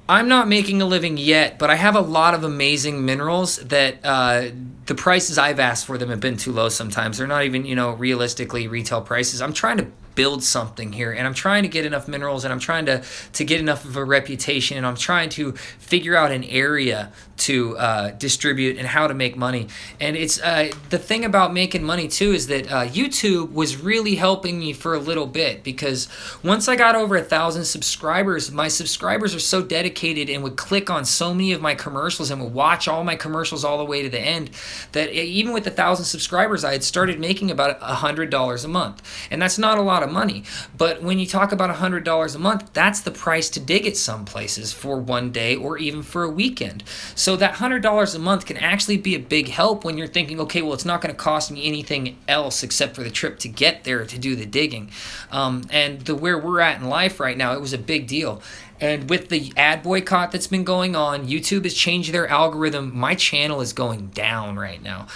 Speaker 1: not making a living yet, but I have a lot of amazing minerals that the prices I've asked for them have been too low sometimes. They're not even, realistically retail prices. I'm trying to build something here, and I'm trying to get enough minerals, and I'm trying to get enough of a reputation, and I'm trying to figure out an area to distribute and how to make money. And it's the thing about making money too is that YouTube was really helping me for a little bit, because once I got over 1,000 subscribers, my subscribers are so dedicated and would click on so many of my commercials and would watch all my commercials all the way to the end, that even with 1,000 subscribers, I had started making about $100 a month. And that's not a lot of money, but when you talk about $100 a month, that's the price to dig at some places for one day or even for a weekend. So that $100 a month can actually be a big help when you're thinking, okay, well, it's not going to cost me anything else except for the trip to get there to do the digging. And where we're at in life right now, it was a big deal. And with the ad boycott that's been going on, YouTube has changed their algorithm. My channel is going down right now.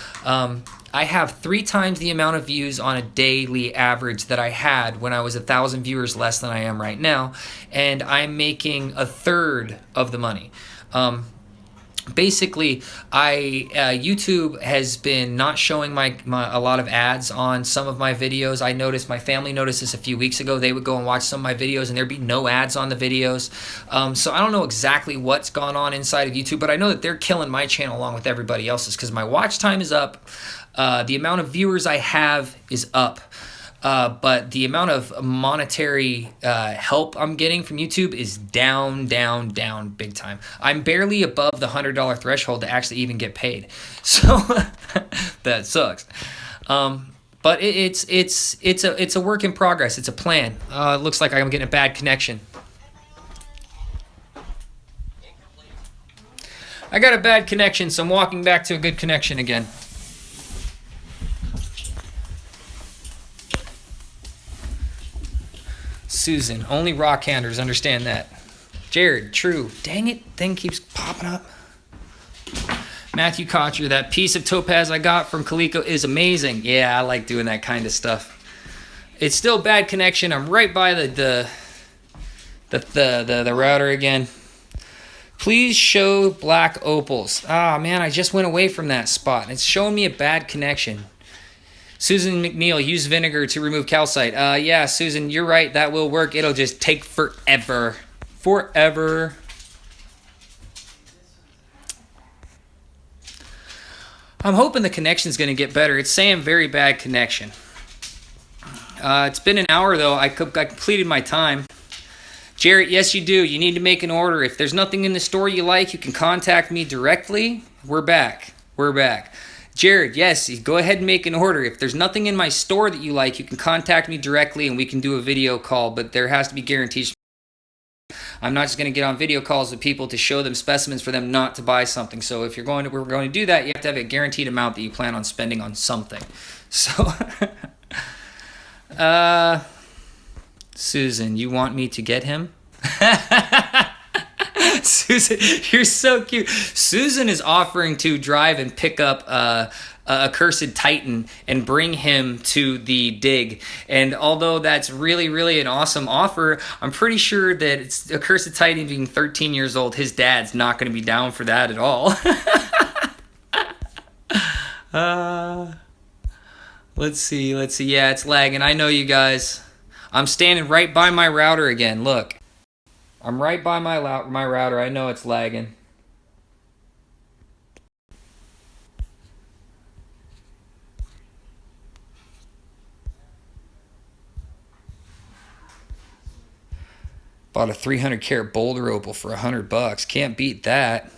Speaker 1: I have 3 times the amount of views on a daily average that I had when I was 1,000 viewers less than I am right now, and I'm making 1/3 of the money. Basically, YouTube has been not showing a lot of ads on some of my videos. I noticed, my family noticed this a few weeks ago. They would go and watch some of my videos and there'd be no ads on the videos. So I don't know exactly what's gone on inside of YouTube, but I know that they're killing my channel along with everybody else's, because my watch time is up. The amount of viewers I have is up. But the amount of monetary help I'm getting from YouTube is down big time. I'm barely above the $100 threshold to actually even get paid. So that sucks. But it's a work in progress. It's a plan. It looks like I'm getting a bad connection. I got a bad connection, so I'm walking back to a good connection again. Susan, only rock handers understand that. Jared, true. Dang it, thing keeps popping up. Matthew Kocher, that piece of topaz I got from Coleco is amazing. Yeah, I like doing that kind of stuff. It's still bad connection. I'm right by the router again. Please show black opals. Ah, man, I just went away from that spot. It's showing me a bad connection. Susan McNeil, use vinegar to remove calcite. Yeah, Susan, you're right. That will work. It'll just take forever. Forever. I'm hoping the connection's going to get better. It's saying very bad connection. It's been an hour, though. I completed my time. Jarrett, yes, you do. You need to make an order. If there's nothing in the store you like, you can contact me directly. We're back. We're back. Jared, yes, go ahead and make an order. If there's nothing in my store that you like, you can contact me directly and we can do a video call, but there has to be guarantees. I'm not just going to get on video calls with people to show them specimens for them not to buy something. So if we're going to do that, you have to have a guaranteed amount that you plan on spending on something. So, Susan, you want me to get him? Susan, you're so cute. Susan is offering to drive and pick up a accursed titan and bring him to the dig. And although that's really, really an awesome offer, I'm pretty sure that it's accursed titan being 13 years old. His dad's not going to be down for that at all. Let's see. Yeah, it's lagging. I know, you guys. I'm standing right by my router again. Look. I'm right by my router. I know it's lagging. Bought a 300 carat boulder opal for $100. Can't beat that.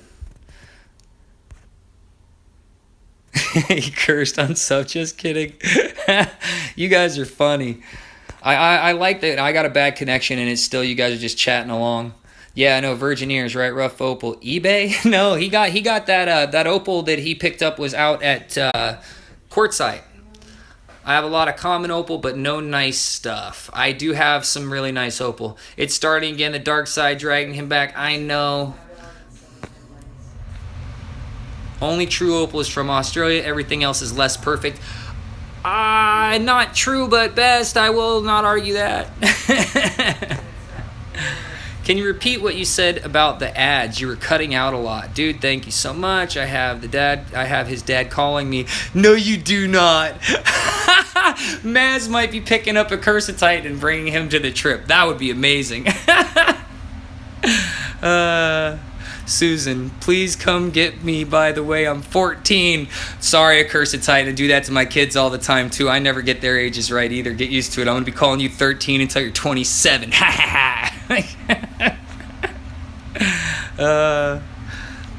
Speaker 1: He cursed on sub. Just kidding. You guys are funny. I like that. I got a bad connection and it's still, you guys are just chatting along. Yeah, I know, virgin ears, right? Rough opal. eBay? No, he got that opal that he picked up was out at Quartzsite. I have a lot of common opal, but no nice stuff. I do have some really nice opal. It's starting again, the dark side dragging him back. I know. Only true opal is from Australia. Everything else is less perfect. Not true, but best. I will not argue that. Can you repeat what you said about the ads? You were cutting out a lot. Dude, thank you so much. I have his dad calling me. No, you do not. Maz might be picking up a Cursitite and bringing him to the trip. That would be amazing. Susan, please come get me. By the way, I'm 14. Sorry, Accursed Titan. I do that to my kids all the time, too. I never get their ages right either. Get used to it. I'm going to be calling you 13 until you're 27. Ha ha ha.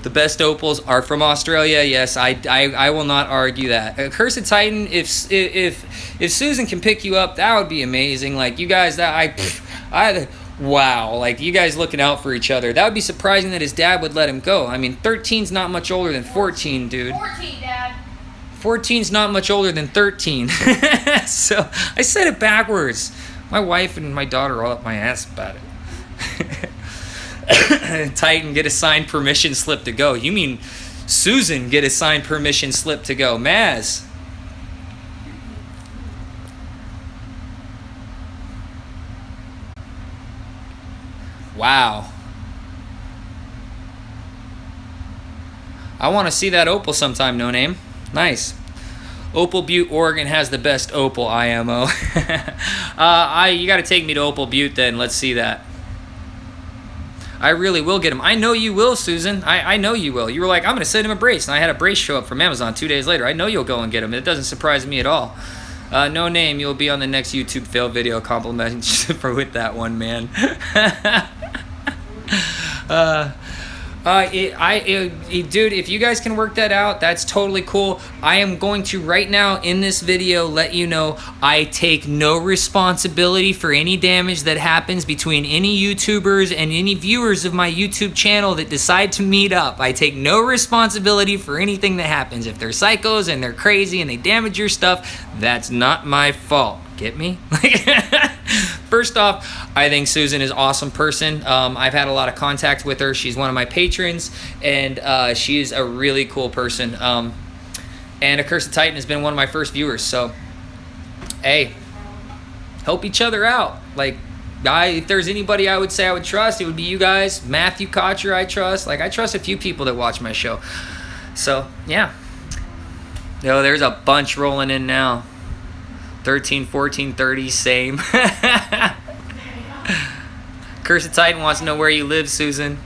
Speaker 1: The best opals are from Australia. Yes, I will not argue that. Accursed Titan, if Susan can pick you up, that would be amazing. Like, you guys, wow, like, you guys looking out for each other. That would be surprising that his dad would let him go. I mean, 13's not much older than 14, dude.
Speaker 2: 14, Dad.
Speaker 1: 14's not much older than 13. So, I said it backwards. My wife and my daughter are all up my ass about it. Titan, get a signed permission slip to go. You mean Susan, get a signed permission slip to go. Maz. Wow. I want to see that opal sometime, no name. Nice. Opal Butte, Oregon has the best opal, IMO. You got to take me to Opal Butte then. Let's see that. I really will get him. I know you will, Susan. I know you will. You were like, I'm going to send him a brace. And I had a brace show up from Amazon 2 days later. I know you'll go and get him. It doesn't surprise me at all. No name. You'll be on the next YouTube fail video complimenting with that one, man. Dude, if you guys can work that out, that's totally cool. I am going to right now in this video let you know I take no responsibility for any damage that happens between any YouTubers and any viewers of my YouTube channel that decide to meet up. I take no responsibility for anything that happens. If they're psychos and they're crazy and they damage your stuff, that's not my fault. Get me? First off, I think Susan is an awesome person. I've had a lot of contact with her. She's one of my patrons, and she's a really cool person. And Accursed Titan has been one of my first viewers. So, hey, help each other out. Like, if there's anybody I would say I would trust, it would be you guys. Matthew Kocher, I trust. Like, I trust a few people that watch my show. So, yeah. Yo, there's a bunch rolling in now. 13, 14, 30, same. Cursed Titan wants to know where you live, Susan.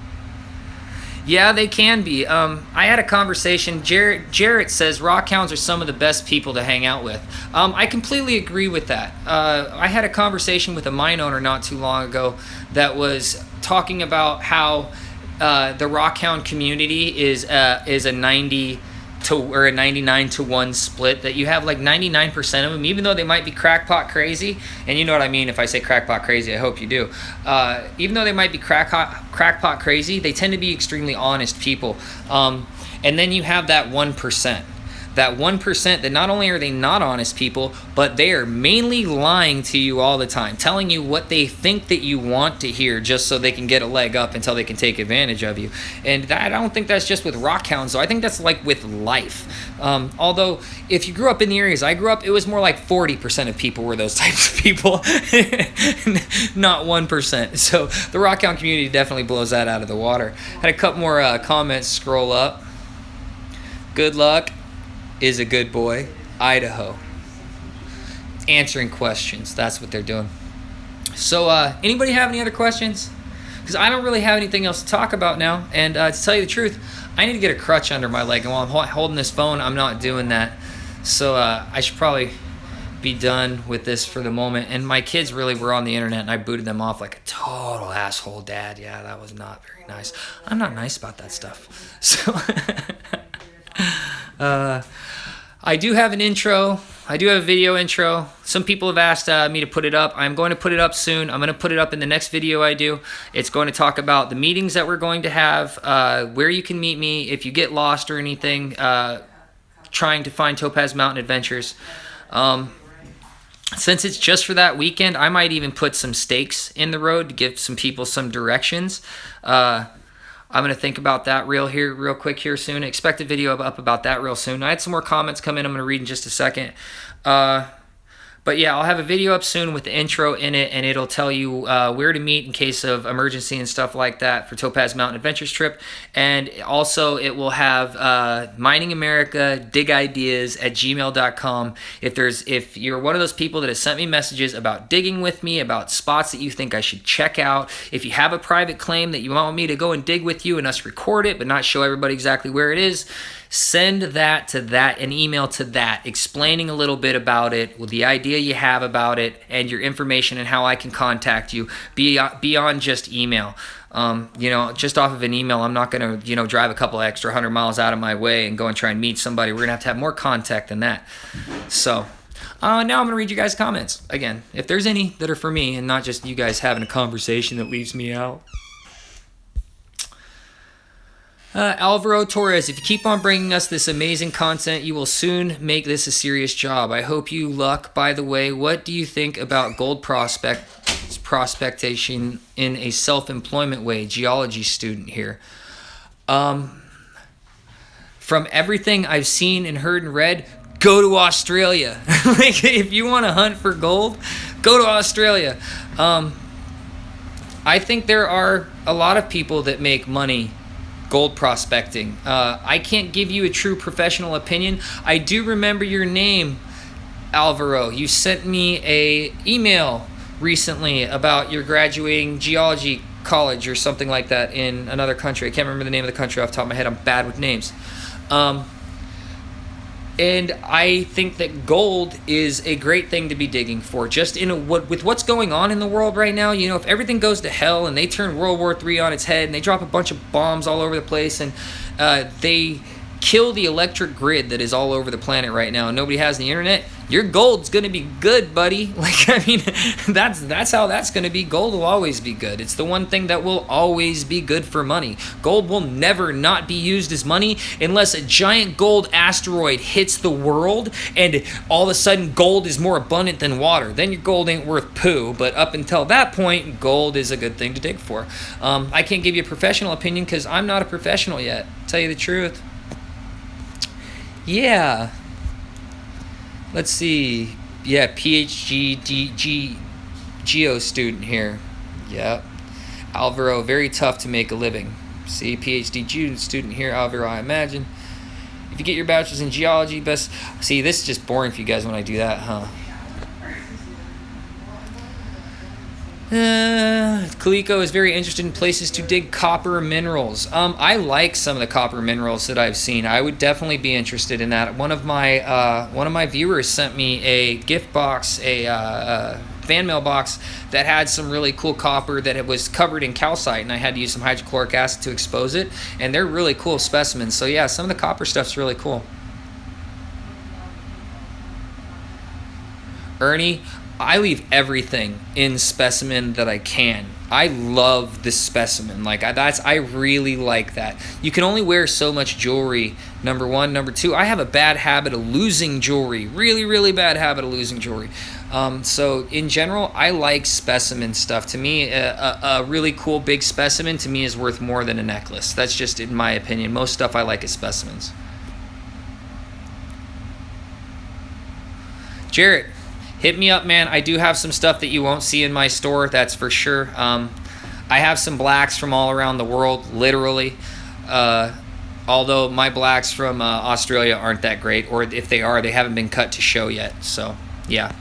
Speaker 1: Yeah, they can be. I had a conversation. Jarrett says rockhounds are some of the best people to hang out with. I completely agree with that. I had a conversation with a mine owner not too long ago that was talking about how the rockhound community is a 90 to or a 99 to 1 split, that you have like 99% of them, even though they might be crackpot crazy, and you know what I mean if I say crackpot crazy, I hope you do. Even though they might be crackpot crazy, they tend to be extremely honest people. And then you have that 1%. That 1% that not only are they not honest people, but they are mainly lying to you all the time, telling you what they think that you want to hear just so they can get a leg up until they can take advantage of you. And that, I don't think that's just with rockhounds, though. I think that's like with life. Although, if you grew up in the areas I grew up, it was more like 40% of people were those types of people, not 1%. So the rockhound community definitely blows that out of the water. Had a couple more comments scroll up. Good luck. Is a good boy. Idaho. Answering questions. That's what they're doing. So, anybody have any other questions? Because I don't really have anything else to talk about now. And to tell you the truth, I need to get a crutch under my leg. And while I'm holding this phone, I'm not doing that. So, I should probably be done with this for the moment. And my kids really were on the internet, and I booted them off like a total asshole dad. Yeah, that was not very nice. I'm not nice about that stuff. So, I do have an intro. I do have a video intro. Some people have asked me to put it up. I'm going to put it up soon. I'm going to put it up in the next video I do. It's going to talk about the meetings that we're going to have, where you can meet me if you get lost or anything, trying to find Topaz Mountain Adventures. Since it's just for that weekend, I might even put some stakes in the road to give some people some directions. I'm going to think about that real quick here soon. Expect a video up about that real soon. I had some more comments come in I'm going to read in just a second. But But yeah, I'll have a video up soon with the intro in it, and it'll tell you where to meet in case of emergency and stuff like that for Topaz Mountain Adventures trip. And also it will have MiningAmerica dig ideas at gmail.com. If you're one of those people that has sent me messages about digging with me, about spots that you think I should check out, if you have a private claim that you want me to go and dig with you and us record it but not show everybody exactly where it is, send an email to that, explaining a little bit about it, with the idea you have about it, and your information and how I can contact you beyond just email. Just off of an email, I'm not going to, drive a couple extra 100 miles out of my way and go and try and meet somebody. We're going to have more contact than that. So now I'm going to read you guys' comments. Again, if there's any that are for me and not just you guys having a conversation that leaves me out. Alvaro Torres, if you keep on bringing us this amazing content, you will soon make this a serious job. I hope you luck. By the way, what do you think about gold prospectation in a self-employment way? Geology student here. From everything I've seen and heard and read, go to Australia. Like, if you want to hunt for gold, go to Australia. I think there are a lot of people that make money gold prospecting. I can't give you a true professional opinion. I do remember your name, Alvaro. You sent me a email recently about your graduating geology college or something like that in another country. I can't remember the name of the country off the top of my head. I'm bad with names. And I think that gold is a great thing to be digging for. Just with what's going on in the world right now, if everything goes to hell and they turn World War III on its head and they drop a bunch of bombs all over the place and they kill the electric grid that is all over the planet right now and nobody has the internet, your gold's going to be good, buddy. That's how that's going to be. Gold will always be good. It's the one thing that will always be good for money. Gold will never not be used as money unless a giant gold asteroid hits the world and all of a sudden gold is more abundant than water. Then your gold ain't worth poo. But up until that point, gold is a good thing to dig for. I can't give you a professional opinion because I'm not a professional yet. Tell you the truth. Yeah. Let's see. Yeah, PhD Geo student here. Yeah. Alvaro, very tough to make a living. See, PhD student here, Alvaro, I imagine. If you get your bachelor's in geology, best... See, this is just boring for you guys when I do that, huh? Kaliko is very interested in places to dig copper minerals. I like some of the copper minerals that I've seen. I would definitely be interested in that. One of my viewers sent me a gift box, a fan mail box that had some really cool copper that it was covered in calcite, and I had to use some hydrochloric acid to expose it. And they're really cool specimens. So yeah, some of the copper stuff's really cool. Ernie, I leave everything in specimen that I can. I love this specimen. I really like that. You can only wear so much jewelry, number one. Number two, I have a bad habit of losing jewelry. Really, really bad habit of losing jewelry. So in general, I like specimen stuff. To me, a really cool big specimen to me is worth more than a necklace. That's just in my opinion. Most stuff I like is specimens. Jarrett, hit me up, man. I do have some stuff that you won't see in my store, that's for sure. I have some blacks from all around the world, literally. Although my blacks from Australia aren't that great, or if they are, they haven't been cut to show yet. So, yeah.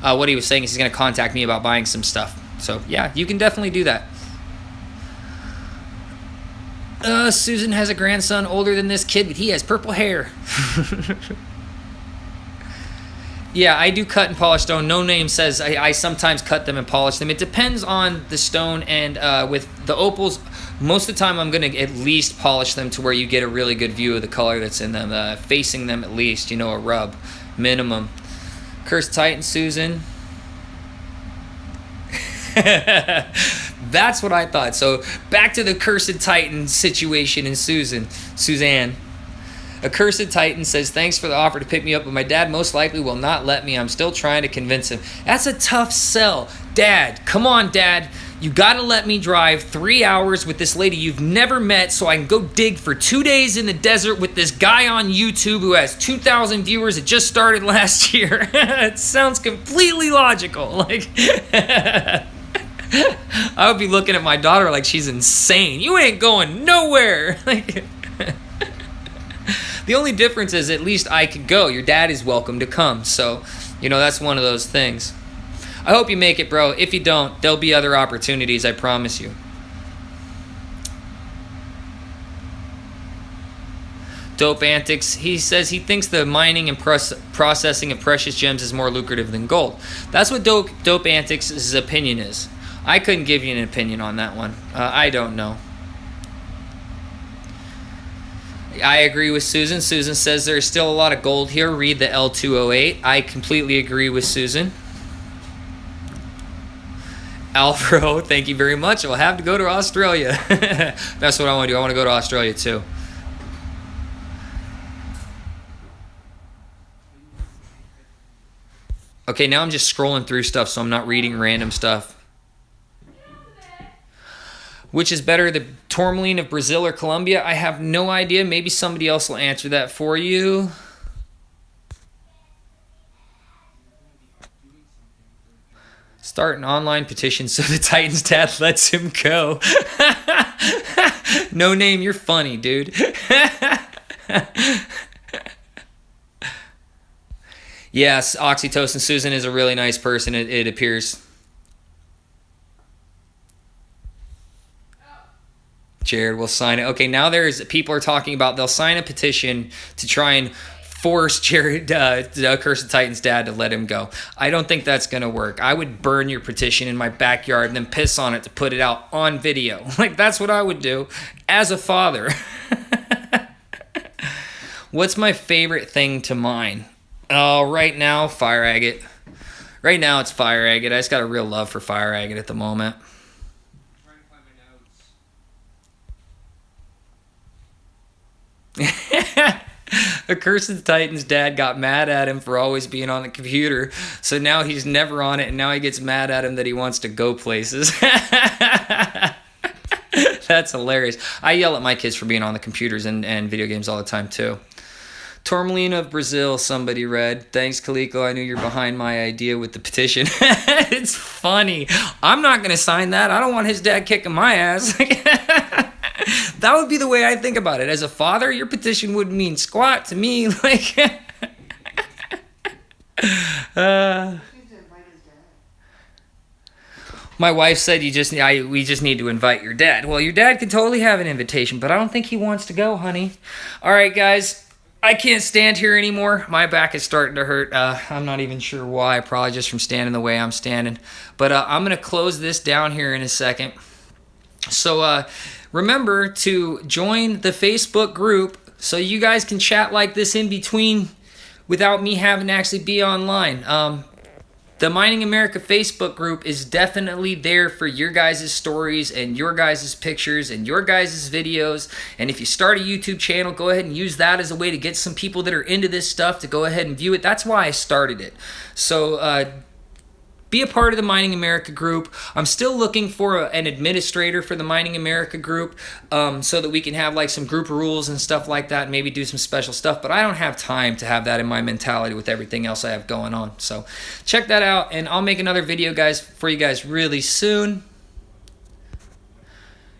Speaker 1: What he was saying is he's going to contact me about buying some stuff. So, yeah, you can definitely do that. Susan has a grandson older than this kid, but he has purple hair. Yeah, I do cut and polish stone. No Name says I sometimes cut them and polish them. It depends on the stone, and with the opals, most of the time I'm going to at least polish them to where you get a really good view of the color that's in them, facing them at least, a rub, minimum. Cursed Titan, Susan. That's what I thought. So back to the Cursed Titan situation in Suzanne. A Cursed Titan says, thanks for the offer to pick me up, but my dad most likely will not let me. I'm still trying to convince him. That's a tough sell. Dad, come on, Dad. You gotta let me drive 3 hours with this lady you've never met so I can go dig for 2 days in the desert with this guy on YouTube who has 2,000 viewers. It just started last year. It sounds completely logical. Like, I would be looking at my daughter like she's insane. You ain't going nowhere. Like, the only difference is at least I could go. Your dad is welcome to come. So, you know, that's one of those things. I hope you make it, bro. If you don't, there'll be other opportunities, I promise you. Dope Antics, he says he thinks the mining and processing of precious gems is more lucrative than gold. That's what Dope Antics' opinion is. I couldn't give you an opinion on that one. I don't know. I agree with Susan. Susan says there's still a lot of gold here. Read the L208. I completely agree with Susan. Alfro, thank you very much. I'll have to go to Australia. That's what I want to do. I want to go to Australia too. Okay, now I'm just scrolling through stuff, so I'm not reading random stuff. Which is better, the tourmaline of Brazil or Colombia? I have no idea. Maybe somebody else will answer that for you. Start an online petition so the Titans dad lets him go. No name, you're funny, dude. Yes, Oxytocin Susan is a really nice person, it appears. Jared will sign it. Okay, now people are talking about they'll sign a petition to try and force Jared, the Accursed Titan's dad, to let him go. I don't think that's going to work. I would burn your petition in my backyard and then piss on it to put it out on video. Like, that's what I would do as a father. What's my favorite thing to mine? Oh, right now, fire agate. Right now, it's fire agate. I just got a real love for fire agate at the moment.
Speaker 3: I'm trying to find my notes.
Speaker 1: Accursed Titan's dad got mad at him for always being on the computer, so now he's never on it, and now he gets mad at him that he wants to go places. That's hilarious. I yell at my kids for being on the computers and video games all the time, too. Tourmaline of Brazil, somebody read. Thanks, Kaliko. I knew you're behind my idea with the petition. It's funny. I'm not going to sign that. I don't want his dad kicking my ass. That would be the way I think about it. As a father, your petition wouldn't mean squat to me. Like, my wife said we just need to invite your dad. Well, your dad could totally have an invitation, but I don't think he wants to go, honey. All right, guys. I can't stand here anymore. My back is starting to hurt. I'm not even sure why. Probably just from standing the way I'm standing. But I'm going to close this down here in a second. So remember to join the Facebook group so you guys can chat like this in between without me having to actually be online. The Mining America Facebook group is definitely there for your guys' stories and your guys' pictures and your guys' videos. And if you start a YouTube channel, go ahead and use that as a way to get some people that are into this stuff to go ahead and view it. That's why I started it. So be a part of the Mining America group. I'm still looking for an administrator for the Mining America group so that we can have like some group rules and stuff like that and maybe do some special stuff. But I don't have time to have that in my mentality with everything else I have going on. So check that out, and I'll make another video, guys, for you guys really soon.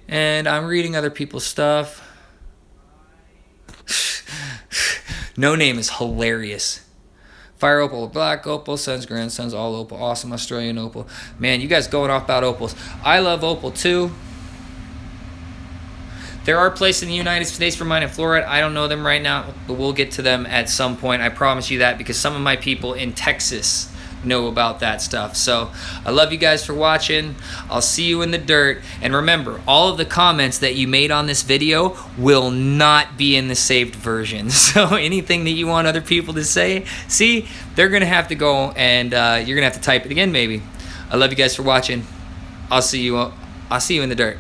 Speaker 1: And I'm reading other people's stuff. No name is hilarious. Fire opal, black opal, sons, grandsons, all opal, awesome Australian opal. Man, you guys going off about opals. I love opal too. There are places in the United States for mining fluorite. I don't know them right now, but we'll get to them at some point. I promise you that, because some of my people in Texas know about that stuff. So I love you guys for watching. I'll see you in the dirt. And remember, all of the comments that you made on this video will not be in the saved version. So anything that you want other people to say, see, they're gonna have to go and you're gonna have to type it again maybe. I love you guys for watching. I'll see you in the dirt.